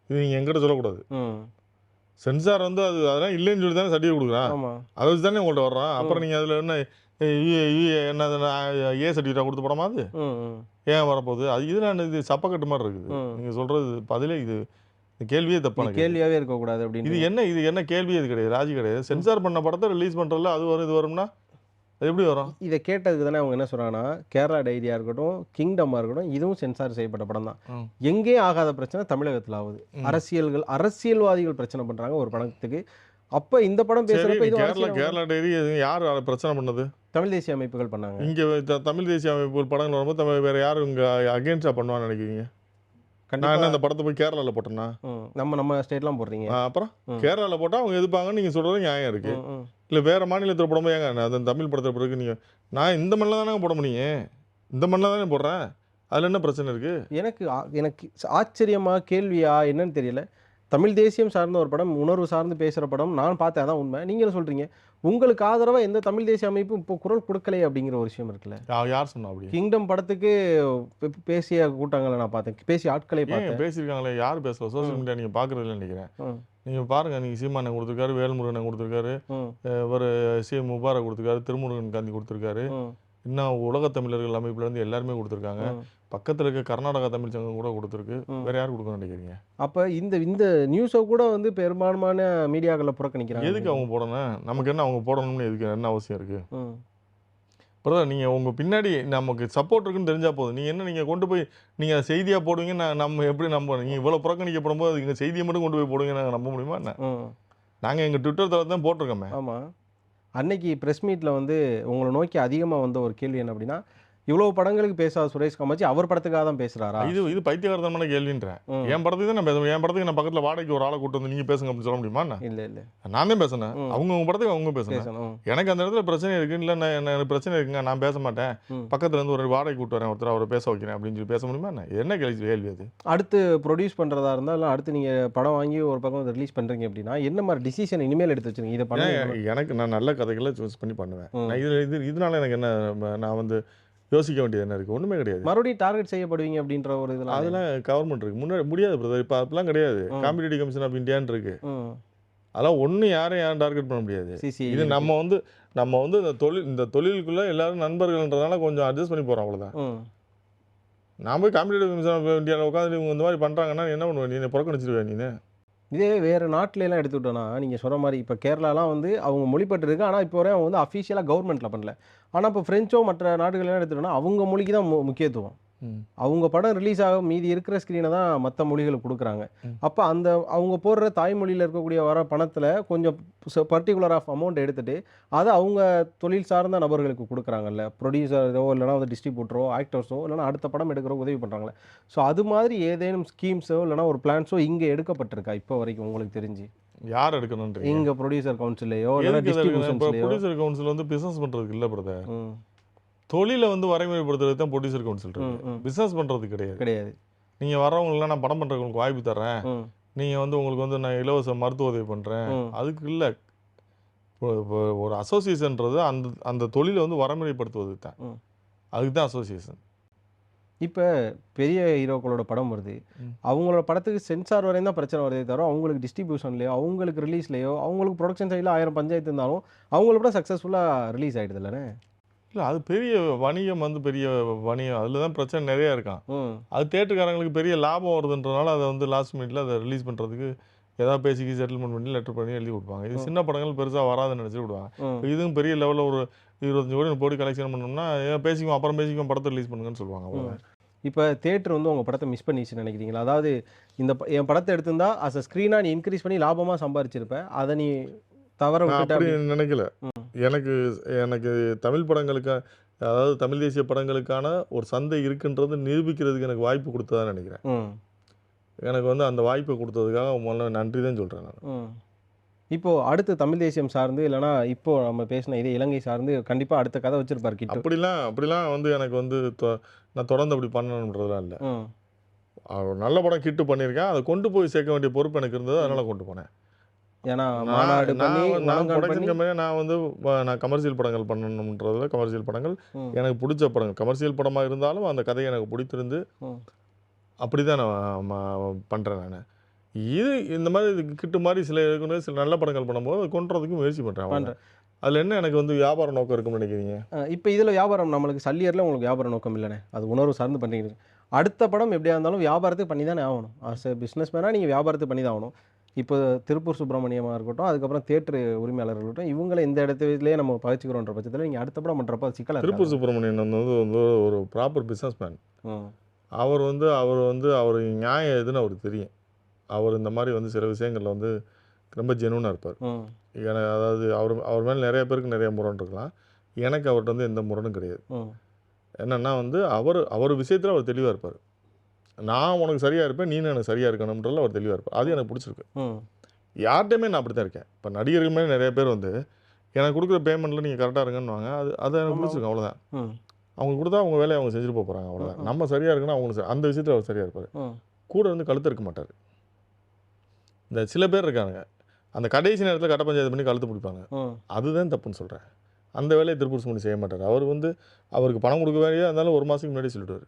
S1: இது நீங்கள் எங்கிட்ட சொல்லக்கூடாது. சென்சார் வந்து அதெல்லாம் இல்லைன்னு சொல்லி தானே சர்டிஃபிகேட் கொடுக்குறான், அதை வச்சு தானே உங்கள்கிட்ட வர்றான். அப்புறம் நீங்கள் அதில் என்ன என்ன ஏ சர்டிஃபிகேட்டாக கொடுத்து படமா அது ஏன் வரப்போகுது? அது இதெல்லாம் இது சப்பக்கட்டு மாதிரி இருக்குது. நீங்கள் சொல்கிறது பதிலே இது கேள்வியே தப்பான
S2: கேள்வியாகவே இருக்கக்கூடாது அப்படின்னு.
S1: இது என்ன கேள்வியே இது கிடையாது, ராஜி கிடையாது. சென்சார் பண்ண படத்தை ரிலீஸ் பண்ணுறதுல அது வரும் இது வரும்னா அது எப்படி வரும்?
S2: இதை கேட்டதுக்கு தானே அவங்க என்ன சொல்கிறாங்கன்னா, கேரளா டைரியாக இருக்கட்டும், கிங்டமாக இருக்கட்டும், இதுவும் சென்சார் செய்யப்பட்ட படம் தான். எங்கேயும் ஆகாத பிரச்சனை தமிழகத்தில் ஆகுது. அரசியல்வாதிகள் பிரச்சனை பண்ணுறாங்க ஒரு படத்துக்கு. அப்போ இந்த படம் பேசுகிறப்ப இது
S1: கேரளா டைரி யார் பிரச்சனை பண்ணது?
S2: தமிழ் தேசிய அமைப்புகள் பண்ணாங்க.
S1: இங்கே தமிழ் தேசிய அமைப்புகள் படங்கள் வரும்போது வேறு யாரும் இங்கே அகேன்ஸ்டாக பண்ணுவான்னு நினைக்கிறீங்க? நான் என்ன அந்த படத்தை போய் கேரளாவில் போட்டேன்னா?
S2: நம்ம ஸ்டேட்லாம் போடுறீங்க.
S1: அப்புறம் கேரளாவில் போட்டால் அவங்க எதிர்ப்பாங்கன்னு நீங்கள் சொல்கிறது நியாயம் இருக்குது. இல்லை வேறு மாநிலத்தில் போடும்போது ஏங்க அந்த தமிழ் படத்தை பிறகு நீங்கள் நான் இந்த மண்ணில் தானே போட முடியும், இந்த மண்ணில் தானே போடுறேன், அதில் என்ன பிரச்சனை இருக்குது?
S2: எனக்கு ஆச்சரியமா கேள்வியா என்னன்னு தெரியல. தமிழ் தேசியம் சார்ந்த ஒரு படம், உணர்வு சார்ந்து பேசுகிற படம் நான் பார்த்தேன். அதான் உண்மை. நீங்களும் சொல்கிறீங்க உங்களுக்கு ஆதரவாக எந்த தமிழ் தேசிய அமைப்பும் இப்போ குரல் கொடுக்கலையே அப்படிங்கிற ஒரு விஷயம் இருக்குல்ல.
S1: யார் சொன்னா அப்படி?
S2: கிங்டம் படத்துக்கு பேசிய கூட்டங்களை நான் பார்த்தேன், பேசிய ஆட்களை
S1: ஏன்
S2: பார்த்தேன்.
S1: பேசியிருக்காங்களே, யார் பேசல? சோசியல் மீடியா நீங்கள் பார்க்குறதில்ல நினைக்கிறேன்.
S2: ம்,
S1: நீங்கள் பாருங்கள், நீங்கள் சீமானை கொடுத்துருக்காரு, வேல்முருகனை கொடுத்துருக்காரு,
S2: ம்,
S1: இவர் முபாரக் கொடுத்துருக்காரு, திருமுருகன் காந்தி கொடுத்துருக்காரு,
S2: ம்,
S1: இன்னும் உலகத் தமிழர்கள் அமைப்புலேருந்து எல்லாருமே கொடுத்துருக்காங்க.
S2: ம்,
S1: பக்கத்தில் இருக்க கர்நாடகா தமிழ் சங்கம் கூட கொடுத்துருக்கு.
S2: ம்.
S1: வேறு யார் கொடுக்கணும்னு நினைக்கிறீங்க?
S2: அப்போ இந்த இந்த நியூஸை கூட வந்து பெரும்பான்மையான மீடியாக்களை புறக்கணிக்கிறாங்க.
S1: எதுக்கு அவங்க போடணும்? நமக்கு என்ன அவங்க போடணும்னு எதுக்கு என்ன அவசியம் இருக்குது?
S2: ம்,
S1: பிரதர், நீங்கள் உங்கள் பின்னாடி நமக்கு சப்போர்ட் இருக்குன்னு தெரிஞ்சால் போதும். நீங்கள் என்ன, நீங்கள் கொண்டு போய் நீங்கள் செய்தியாக போடுவீங்க, நம்ம எப்படி நம்பணும்? நீங்கள் இவ்வளோ புறக்கணிக்கப்படும் போது நீங்கள் செய்தியை மட்டும் கொண்டு போய் போடுவீங்க, நாங்கள் நம்ப முடியுமா என்ன?
S2: ம்.
S1: நாங்கள் எங்கள் ட்விட்டர் தளத்தை தான் போட்டிருக்கோமே.
S2: ஆமாம். அன்னைக்கு ப்ரெஸ் மீட்டில் வந்து உங்களை நோக்கி அதிகமாக வந்த ஒரு கேள்வி என்ன அப்படின்னா, இவ்வளோ படங்களுக்கு பேசாத சுரேஷ் காமாட்சி அவர் படத்துக்காக தான் பேசுகிறாரா?
S1: இது பைத்தியகாரத்தனமான கேள்வின்றேன்.
S2: ம்.
S1: என் படத்துக்கு தான் நான் பேசுவேன். என் படத்துக்கு நான் பக்கத்தில் வாடகைக்கு ஒரு ஆளை கூட்டு வந்து நீங்கள் பேசுங்க அப்படின்னு சொல்ல முடியுமா என்ன?
S2: இல்லை இல்லை
S1: நான் தான் பேசினேன்.
S2: ம்.
S1: அவங்க படத்துக்கு அவங்க பேசணும்.
S2: பேசணும்.
S1: எனக்கு அந்த இடத்துல பிரச்சனை இருக்குது, இல்லை எனக்கு பிரச்சனை இருக்குங்க, நான் பேச மாட்டேன்,
S2: ம்.
S1: பக்கத்தில் இருந்து ஒரு வாடகை கூட்டு வரேன், ஒருத்தர் அவரை பேச வைக்கிறேன் அப்படின்னு சொல்லி பேச முடியுமா என்ன? என்ன கேள்வி அது?
S2: அடுத்து ப்ரொடியூஸ் பண்ணுறதா இருந்தால், இல்லை அடுத்து நீங்கள் படம் வாங்கி ஒரு பக்கம் ரிலீஸ் பண்ணுறீங்க அப்படின்னா என்ன மாதிரி டிசிஷன் இனிமேல் எடுத்து வச்சுருங்க? இதை பண்ண
S1: எனக்கு நான் நல்ல கதைகளை சூஸ் பண்ணி பண்ணுவேன்.
S2: ம்.
S1: நான் இதனால எனக்கு என்ன, நான் வந்து யோசிக்க வேண்டியது என்ன இருக்குது? ஒன்றுமே கிடையாது.
S2: மறுபடியும் டார்கெட் செய்யப்படுவீங்க அப்படின்ற ஒரு இதெல்லாம்
S1: அதெல்லாம் கவர்மெண்ட் இருக்குது, முன்னாடி முடியாது பிரதர். இப்போ அப்படிலாம் கிடையாது. காம்படிட்டிவ் கமிஷன் ஆஃப் இந்தியான்னு இருக்குது. அதெல்லாம் ஒன்றும் யாரும் டார்கெட் பண்ண முடியாது.
S2: சிசி
S1: இது நம்ம வந்து இந்த தொழிலுக்குள்ளே எல்லாரும் நண்பர்கள்ன்றதுனால கொஞ்சம் அட்ஜஸ்ட் பண்ணி போகிறோம், அவ்வளோதான். நான் போய் காம்படிட்டிவ் கமிஷன் ஆஃப் இந்தியாவில் உட்காந்து இவங்க இந்த மாதிரி பண்ணுறாங்கன்னா என்ன பண்ணுவேன்? நீ புறக்கணிச்சிருவேன் நீ.
S2: இதே வேறு நாட்டிலலாம் எடுத்துக்கிட்டோன்னா, நீங்கள் சொல்கிற மாதிரி இப்போ கேரளாலாம் வந்து அவங்க மொழிப்பட்டு இருக்கு. ஆனால் இப்போ வரையும் அவங்க வந்து அஃபிஷியலாக கவர்மெண்ட்டில் பண்ணல. ஆனால் இப்போ ஃப்ரெஞ்சோ மற்ற நாடுகளெல்லாம் எடுத்துக்கிட்டோன்னா அவங்க மொழிக்கு தான் முக்கியத்துவம். அவங்க படம் ரிலீஸ் ஆக மீதி இருக்கிற ஸ்க்ரீனை தான் மற்ற மொழிகளுக்கு கொடுக்குறாங்க. அப்போ அந்த அவங்க போடுற தாய்மொழியில் இருக்கக்கூடிய வர பணத்தில் கொஞ்சம் பர்டிகுலர் ஆஃப் அமௌண்ட் எடுத்துகிட்டு அதை அவங்க தொழில் சார்ந்த நபர்களுக்கு கொடுக்குறாங்கல்ல. ப்ரொடியூசரோ இல்லைனா வந்து டிஸ்ட்ரிபியூட்டரோ ஆக்டர்ஸோ இல்லைனா அடுத்த படம் எடுக்கிற உதவி பண்ணுறாங்களே. ஸோ அது மாதிரி ஏதேனும் ஸ்கீம்ஸோ இல்லைனா ஒரு பிளான்ஸோ இங்கே எடுக்கப்பட்டிருக்கா இப்போ வரைக்கும் உங்களுக்கு தெரிஞ்சு?
S1: யார் எடுக்கணுன்றீங்க?
S2: இங்கே ப்ரொடியூசர் கவுன்சிலையோ இல்லைனா டிஸ்ட்ரிபியூஷன்ஸ்லையோ?
S1: ப்ரொடியூசர் கவுன்சில் வந்து பிஸ்னஸ் பண்ணுறதுக்கு இல்லை பிரதர். தொழிலை வந்து வரைமுறைப்படுத்துறது தான் ப்ரொடியூசர் கவுன்சில் இருக்கு. பிஸ்னஸ் பண்ணுறது கிடையாது. நீங்கள் வர்றவங்களுக்குலாம் நான் படம் பண்ணுறதுக்கு வாய்ப்பு தர்றேன், நீங்கள் வந்து உங்களுக்கு வந்து நான் இலவச மருத்துவ உதவி பண்ணுறேன், அதுக்கு இல்லை. ஒரு அசோசியேஷன்றது அந்த தொழிலை வந்து வரைமுறைப்படுத்துவது தான். அதுக்கு தான் அசோசியேஷன்.
S2: இப்போ பெரிய ஹீரோக்களோட படம் வருது, அவங்களோட படத்துக்கு சென்சார் வரையும் தான் பிரச்சனை வருதே தவிர அவங்களுக்கு டிஸ்ட்ரிபியூஷன்லையோ அவங்களுக்கு ரிலீஸ்லையோ அவங்களுக்கு ப்ரொடக்ஷன் சைடில் 1000 பஞ்சாயத்து இருந்தாலும் அவங்கள விட சக்ஸஸ்ஃபுல்லாக ரிலீஸ் ஆகிடுது இல்லைண்ணே?
S1: இல்லை, அது பெரிய வணிகம், வந்து பெரிய வணிகம். அதில் தான் பிரச்சனை நிறையா இருக்கான். அது தேட்டருக்காரங்களுக்கு பெரிய லாபம் வருதுன்றனால அதை வந்து லாஸ்ட் மினிட்ல அதை ரிலீஸ் பண்ணுறதுக்கு ஏதாவது பேசிக்கி செட்டில்மெண்ட் பண்ணி லெட்டர் பண்ணி எழுதி கொடுப்பாங்க. இது சின்ன படங்கள் பெருசாக வராதுன்னு நினச்சி விடுவாங்க. இதுவும் பெரிய லெவலில் ஒரு 25 கோடி 30 கோடி கலெக்ஷன் பண்ணோம்னா பேசிக்குவோம், அப்புறம் பேசிக்குவோம், படத்தை ரிலீஸ் பண்ணுங்கன்னு சொல்லுவாங்க. அவ்வளோ.
S2: இப்போ தேட்டர் வந்து உங்கள் படத்தை மிஸ் பண்ணிச்சுன்னு நினைக்கிறீங்களா? அதாவது என் படத்தை எடுத்திருந்தா அஸ் அ ஸ்க்ரீனாக நீ இன்க்ரீஸ் பண்ணி லாபமாக சம்பாரிச்சிருப்பேன், அதை நீ தவற
S1: அப்படி நினைக்கல. எனக்கு தமிழ் படங்களுக்கு, அதாவது தமிழ் தேசிய படங்களுக்கான ஒரு சந்தை இருக்குன்றது நிரூபிக்கிறதுக்கு எனக்கு வாய்ப்பு கொடுத்ததான் நினைக்கிறேன். எனக்கு வந்து அந்த வாய்ப்பை கொடுத்ததுக்காக முதல்ல நன்றி தான் சொல்கிறேன் நான்.
S2: இப்போது அடுத்து தமிழ் தேசியம் சார்ந்து இல்லைனா இப்போது நம்ம பேசின இதே இலங்கை சார்ந்து கண்டிப்பாக அடுத்த கதை வச்சுருப்பார் கிட்ட.
S1: அப்படிலாம் வந்து எனக்கு வந்து நான் தொடர்ந்து அப்படி பண்ணணுன்றதுலாம் இல்லை. நல்ல படம் கிட்டு பண்ணியிருக்கேன், அதை கொண்டு போய் சேர்க்க வேண்டிய பொறுப்பு எனக்கு இருந்தது, அதனால் கொண்டு போனேன்.
S2: ஏன்னா
S1: நான் கமர்ஷியல் படங்கள் பண்ணணுன்றதுல கமர்ஷியல் படங்கள் எனக்கு பிடிச்ச படங்கள், கமர்ஷியல் படமாக இருந்தாலும் அந்த கதையை எனக்கு பிடித்திருந்து அப்படி தான் நான் பண்ணுறேன். நான் இந்த மாதிரி கிட்டு மாதிரி சில நல்ல படங்கள் பண்ணும்போது அதை கொண்டுறதுக்கு முயற்சி பண்ணுறேன். அதில் என்ன எனக்கு வந்து வியாபார நோக்கம் இருக்குன்னு நினைக்கிறீங்க?
S2: இப்போ இதில் வியாபாரம் நம்மளுக்கு சல்லியரில் உங்களுக்கு வியாபார நோக்கம் இல்லைண்ணே, அது உணர்வு சார்ந்து பண்ணுறீங்க. அடுத்த படம் எப்படியா இருந்தாலும் வியாபாரத்துக்கு பண்ணி தானே ஆகணும். ஆஸ் எ பிஸ்னஸ் மேனாக நீங்கள் வியாபாரத்துக்கு பண்ணி தான் ஆகணும். இப்போ திருப்பூர் சுப்பிரமணியமாக இருக்கட்டும், அதுக்கப்புறம் தேட்டரு உரிமையாளர்கள் இருக்கட்டும், இவங்களை இந்த இடத்துலேயே நம்ம பகிச்சுக்கிறோன்ற பட்சத்தில் நீங்கள் அடுத்த படம் பண்ணுறப்ப அது சிக்கலாக.
S1: திருப்பூர் சுப்பிரமணியன் வந்து ஒரு ப்ராப்பர் பிஸ்னஸ் மேன். அவர் நியாயம் எதுன்னு அவருக்கு தெரியும். அவர் இந்த மாதிரி வந்து சில விஷயங்களில் வந்து ரொம்ப ஜெனுவனாக இருப்பார். அதாவது அவர் மேலே நிறைய பேருக்கு நிறைய முரண் இருக்கலாம், எனக்கு அவர்கிட்ட வந்து எந்த முரணும் கிடையாது. என்னென்னா வந்து அவர் விஷயத்தில் அவர் தெளிவாக இருப்பார். நான் உனக்கு சரியாக இருப்பேன், நீ எனக்கு சரியாக இருக்கணும்ன்றதில் அவர் தெளிவாக இருப்பார். அது எனக்கு பிடிச்சிருக்கு. யார்கிட்டையுமே நான் அப்படி தான் இருக்கேன். இப்போ நடிகர்கள் மேலே நிறைய பேர் வந்து எனக்கு கொடுக்குற பேமெண்ட்டில் நீங்கள் கரெக்டாக இருங்கன்னுவாங்க. அது எனக்கு பிடிச்சிருக்கு, அவ்வளோதான். அவங்க கொடுத்தா அவங்க வேலையை அவங்க செஞ்சுட்டு போகிறாங்க, அவ்வளோதான். நம்ம சரியாக இருக்குன்னா அவங்களுக்கு அந்த விஷயத்தில் அவர் சரியாக இருப்பார். கூட வந்து கழுத்து இருக்க மாட்டார். இந்த சில பேர் இருக்காங்க, அந்த கடைசி நேரத்தில் கட்ட பஞ்சாயத்து பண்ணி கழுத்து பிடிப்பாங்க.
S2: ம்.
S1: அதுதான் தப்புன்னு சொல்கிறேன். அந்த வேலையை திருப்பூர் சுமணி செய்ய மாட்டார். அவர் வந்து அவருக்கு பணம் கொடுக்க வேண்டியதாக இருந்தாலும் 1 மாதத்துக்கு முன்னாடி சொல்லிடுவார்.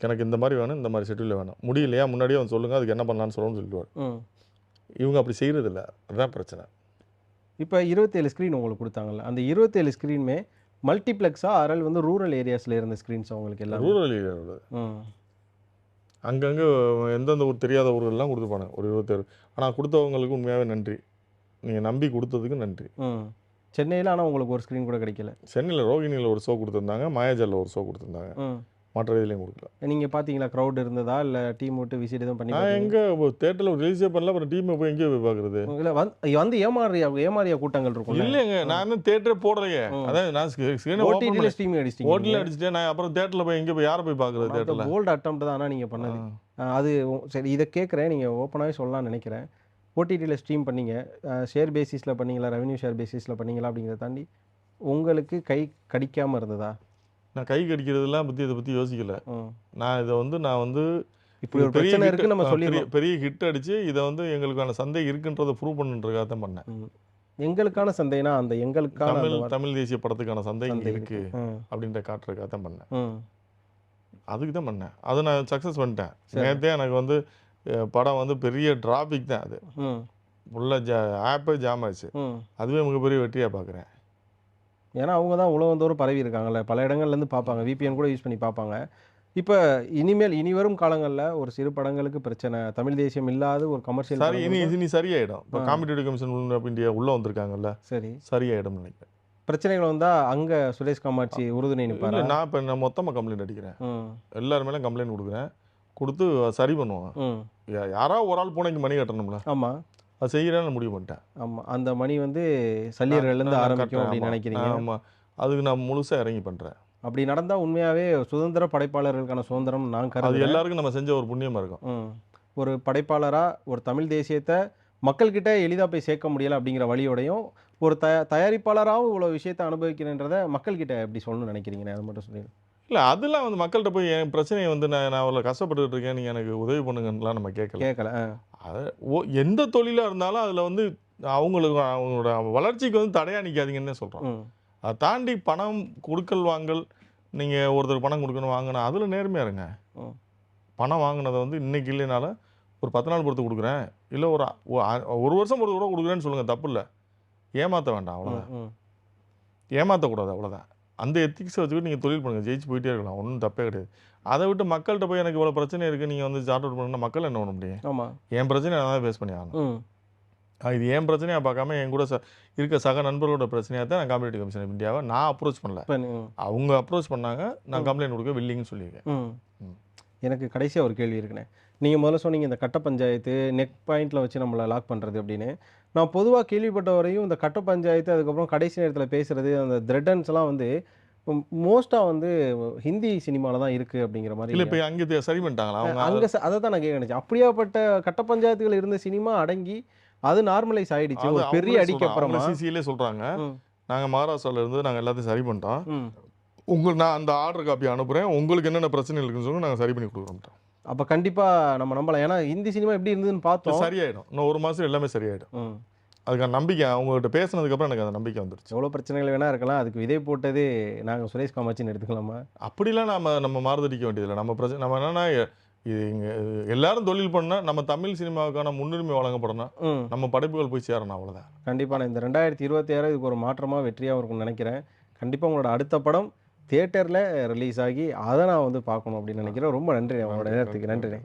S1: எனக்கு இந்த மாதிரி வேணும், இந்த மாதிரி ஷெட்யூலில் வேணும். முடியலையா முன்னாடியே வந்து சொல்லுங்கள், அதுக்கு என்ன பண்ணலான்னு சொல்லணும்னு சொல்லிடுவார்.
S2: ம்.
S1: இவங்க அப்படி செய்கிறதில்ல. அதுதான் பிரச்சனை.
S2: இப்போ 27 ஸ்க்ரீன் உங்களுக்கு கொடுத்தாங்கல்ல, அந்த 27 ஸ்க்ரீனுமே மல்டிப்ளெக்ஸா ஆர்எல் வந்து ரூரல் ஏரியாஸில் இருந்த ஸ்க்ரீன்ஸ் உங்களுக்கு எல்லாம்?
S1: ரூரல் ஏரியாவில்
S2: ம்.
S1: அங்கங்கே எந்தெந்த ஊர் தெரியாத ஊர்கள்லாம் கொடுத்துருப்பாங்க ஒரு 27. ஆனால் கொடுத்தவங்களுக்கு உண்மையாகவே நன்றி. நீங்கள் நம்பி கொடுத்ததுக்கு நன்றி.
S2: ம். சென்னையில் ஆனால் உங்களுக்கு ஒரு ஸ்க்ரீன் கூட கிடைக்கல.
S1: சென்னையில் ரோகிணியில் ஒரு ஷோ கொடுத்துருந்தாங்க, மாயாஜாலில் ஒரு ஷோ கொடுத்துருந்தாங்க.
S2: ம்.
S1: மற்ற இதுலேயும் கொடுக்கல.
S2: நீங்கள் பார்த்தீங்களா க்ரௌட் இருந்ததா இல்லை டீம் விட்டு விசிட் எதுவும் பண்ணி
S1: நான்
S2: பார்த்தீங்களா?
S1: எங்கே தேட்டரில் ரிலீஸே பண்ணல, அப்புறம் டீமை போய் எங்கேயோ போய் பார்க்குறது?
S2: இல்லை வந்து ஏமாறிய கூட்டங்கள் இருக்கும்.
S1: இல்லைங்க, நான் இன்னும் தேட்டரே போடலையே. அதான் நான் ஸ்க்ரீனை ஓப்பன்
S2: ஓடிடியில் ஸ்ட்ரீம் அடிச்சிட்டீங்க.
S1: ஓட்டில் அடிச்சுட்டேன். நான் அப்புறம் தேட்டரில் போய் எங்கே போய் யாரை போய் பார்க்குறது தேட்டரில்?
S2: போல்ட் அட்டம்ப்ட் தான் ஆனால் நீங்கள் பண்ணது. அது சரி, இதை கேட்குறேன், நீங்கள் ஓப்பனாகவே சொல்லலாம்னு நினைக்கிறேன். ஓடிடியில் ஸ்ட்ரீம் பண்ணீங்க, ஷேர் பேசிஸில் பண்ணீங்களா, ரெவன்யூ ஷேர் பேசிஸில் பண்ணீங்களா அப்படிங்கிறத தாண்டி உங்களுக்கு கை கடிக்காமல் இருந்ததா?
S1: நான் கை கடிக்கிறதுலாம் பற்றி இதை பற்றி யோசிக்கல. நான் வந்து
S2: இப்படி ஒரு பிரச்சனை இருக்குன்னு நம்ம சொல்லிடுறோம்.
S1: பெரிய ஹிட் அடிச்சு இதை வந்து எங்களுக்கான சந்தை இருக்குன்றதை ப்ரூவ் பண்ணுன்றதுக்காக தான் பண்ணேன்.
S2: எங்களுக்கான சந்தைனா அந்த எங்களுக்கான
S1: தமிழ் தேசிய படத்துக்கான சந்தை இங்கே இருக்கு அப்படின்ற காட்டுறதுக்காக தான் பண்ணேன். அதுக்கு தான் பண்ணேன். அதை நான் சக்ஸஸ் பண்ணிட்டேன். நேற்றே எனக்கு வந்து படம் வந்து பெரிய டிராபிக் தான். அது உள்ள ஆப்பே ஜாம் ஆச்சு. அதுவே மிகப்பெரிய வெற்றியாக பார்க்குறேன்.
S2: ஏன்னா அவங்க தான் உலகந்தோறும் பரவி இருக்காங்கல்ல, பல இடங்கள்லேருந்து பார்ப்பாங்க, விபிஎன் கூட யூஸ் பண்ணி பார்ப்பாங்க. இப்போ இனி வரும் காலங்களில் ஒரு சிறு படங்களுக்கு பிரச்சனை, தமிழ் தேசியம் இல்லாத ஒரு கமர்ஷியல்
S1: சரி இனி சரியாயிடும். இப்போ காம்படிட்டிவ் கமிஷன் ஆஃப் இந்தியா உள்ளே வந்திருக்காங்கல்ல, சரி சரியாயிடும் நினைக்கிறேன்.
S2: பிரச்சனைகள் வந்தால் அங்கே சுரேஷ் காமாட்சி உறுதுணை நிற்பாரு.
S1: நான் இப்போ மொத்தமாக கம்ப்ளைண்ட் அடிக்கிறேன், எல்லாருமேலே கம்ப்ளைண்ட் கொடுக்குறேன், கொடுத்து சரி பண்ணுவோம். யாராவது ஒரு ஆள் பூனைக்கு மணி கட்டணும்ல. ஆமாம், அது செய்கிறேன்னு முடிவு பண்ணிட்டேன். ஆமாம், அந்த மணி வந்து சல்லியர்கள்லேருந்து ஆரம்பிக்கும் அப்படின்னு நினைக்கிறீங்க? ஆமாம், அதுக்கு நான் முழுசாக இறங்கி பண்ணுறேன். அப்படி நடந்தால் உண்மையாகவே சுதந்திர படைப்பாளர்களுக்கான சுதந்திரம் நான் கருது. அது எல்லாருக்கும் நம்ம செஞ்ச ஒரு புண்ணியமாக இருக்கும். ஒரு படைப்பாளராக ஒரு தமிழ் தேசியத்தை மக்கள்கிட்ட எளிதாக போய் சேர்க்க முடியலை அப்படிங்கிற வழியோடையும், ஒரு தயாரிப்பாளராகவும் இவ்வளோ விஷயத்தை அனுபவிக்கிறேன்றதை மக்கள்கிட்ட எப்படி சொல்லணும்னு நினைக்கிறீங்க? அதை மட்டும் சொல்லிடுங்க. இல்லை, அதெல்லாம் வந்து மக்கள்கிட்ட போய் என் பிரச்சனையை வந்து நான் அவ்வளோ கஷ்டப்பட்டுட்டு இருக்கேன், நீங்கள் எனக்கு உதவி பண்ணுங்கலாம் நம்ம கேட்கல. அது எந்த தொழிலாக இருந்தாலும் அதில் வந்து அவங்களோட வளர்ச்சிக்கு வந்து தடையாக நிற்காதீங்கன்னு சொல்கிறோம். அதை தாண்டி பணம் கொடுக்கல் வாங்கல், நீங்கள் ஒருத்தர் பணம் கொடுக்கணும் வாங்கினா அதில் நேர்மையாக இருங்க. பணம் வாங்கினதை வந்து இன்றைக்கி இல்லைனாலும் ஒரு 10 நாள் பொறுத்து கொடுக்குறேன், இல்லை ஒரு வருஷம் ஒரு தடவை கொடுக்குறேன்னு சொல்லுங்கள், தப்பு இல்லை. ஏமாற்ற வேண்டாம், அவ்வளோதான். ஏமாற்றக்கூடாது, அவ்வளோதான். அந்த எத்திக்ஸை வச்சுக்கிட்டு நீங்கள் தொழில் பண்ணுங்கள், ஜெயிச்சு போயிட்டே இருக்கலாம், ஒன்றும் தப்பே கிடையாது. அதை விட்டு மக்கள்கிட்ட போய் எனக்கு இவ்வளோ பிரச்சனை இருக்குது, நீங்கள் வந்து சார்ட் அவுட் பண்ணுங்கன்னா மக்கள் என்ன பண்ண முடியும்? ஆமாம், என் பிரச்சனை நான் தான் ஃபேஸ் பண்ணி ஆகணும். இது என் பிரச்சனையாக பார்க்காம என் கூட இருக்க சக நண்பர்களோட பிரச்சனையாக தான் நான் காம்படிட்டிவ் கமிஷன் ஆஃப் இந்தியாவை நான் அப்ரோச் பண்ணல. அவங்க அப்ரோச் பண்ணாங்க, நான் கம்ப்ளைண்ட் கொடுக்க வில்லிங்னு சொல்லியிருக்கேன். எனக்கு கடைசியாக ஒரு கேள்வி இருக்குண்ணே. நீங்கள் முதல்ல சொன்னீங்க இந்த கட்ட பஞ்சாயத்து நெக் பாயிண்டில் வச்சு நம்மளை லாக் பண்ணுறது அப்படின்னு. நான் பொதுவாக கேள்விப்பட்ட வரையும் இந்த கட்ட பஞ்சாயத்து, அதுக்கப்புறம் கடைசி நேரத்தில் பேசுகிறது, அந்த த்ரெட்டன்ஸ்லாம் வந்து மோஸ்ட்டாக வந்து ஹிந்தி சினிமாவில் தான் இருக்குது அப்படிங்கிற மாதிரி. இல்லை, இப்போ அங்கே சரி பண்ணிட்டாங்களா அவங்க? அங்கே அதை தான் நான் கேட்க நினச்சேன். அப்படியாப்பட்ட கட்ட பஞ்சாயத்துகள் இருந்த சினிமா அடங்கி அது நார்மலைஸ் ஆகிடுச்சு ஒரு பெரிய அடிக்கு அப்புறமா. சிசியிலே சொல்கிறாங்க, நாங்கள் மகாராஷ்டிராவில் இருந்து நாங்கள் எல்லாத்தையும் சரி பண்ணிட்டோம், நான் அந்த ஆர்டர் காப்பி அனுப்புகிறேன், உங்களுக்கு என்னென்ன பிரச்சனை இருக்குன்னு சொல்லி நாங்கள் சரி பண்ணி கொடுக்குறோம். அப்போ கண்டிப்பாக நம்ம நம்பலாம். ஏன்னா ஹிந்தி சினிமா எப்படி இருந்ததுன்னு பார்த்தோம். சரியாயிடும், இன்னும் 1 மாதம் எல்லாமே சரியாயிடும். அதுக்கான நம்பிக்கை அவங்ககிட்ட பேசினதுக்கப்புறம் எனக்கு அந்த நம்பிக்கை வந்துருச்சு. எவ்வளோ பிரச்சனைகள் வேணா இருக்கலாம், அதுக்கு விதை போட்டதே நாங்கள் சுரேஷ் காமாட்சின்னு எடுத்துக்கலாமா? அப்படிலாம் நம்ம மாறுதடிக்க வேண்டியதில்லை. நம்ம பிரச்சனை நம்ம என்னென்னா, இது இங்கே எல்லாரும் தொழில் பண்ணால் நம்ம தமிழ் சினிமாவுக்கான முன்னுரிமை வழங்கப்படணும், நம்ம படைப்புகள் போய் சேரணும், அவ்வளோதான். கண்டிப்பாக நான் இந்த 2026 இதுக்கு ஒரு மாற்றமாக வெற்றியாக இருக்கும்னு நினைக்கிறேன். கண்டிப்பாக உங்களோட அடுத்த படம் தியேட்டரில் ரிலீஸ் ஆகி அதை நான் வந்து பார்க்கணும் அப்படின்னு நினைக்கிறேன். ரொம்ப நன்றி, அவங்களோட நேரத்துக்கு நன்றி.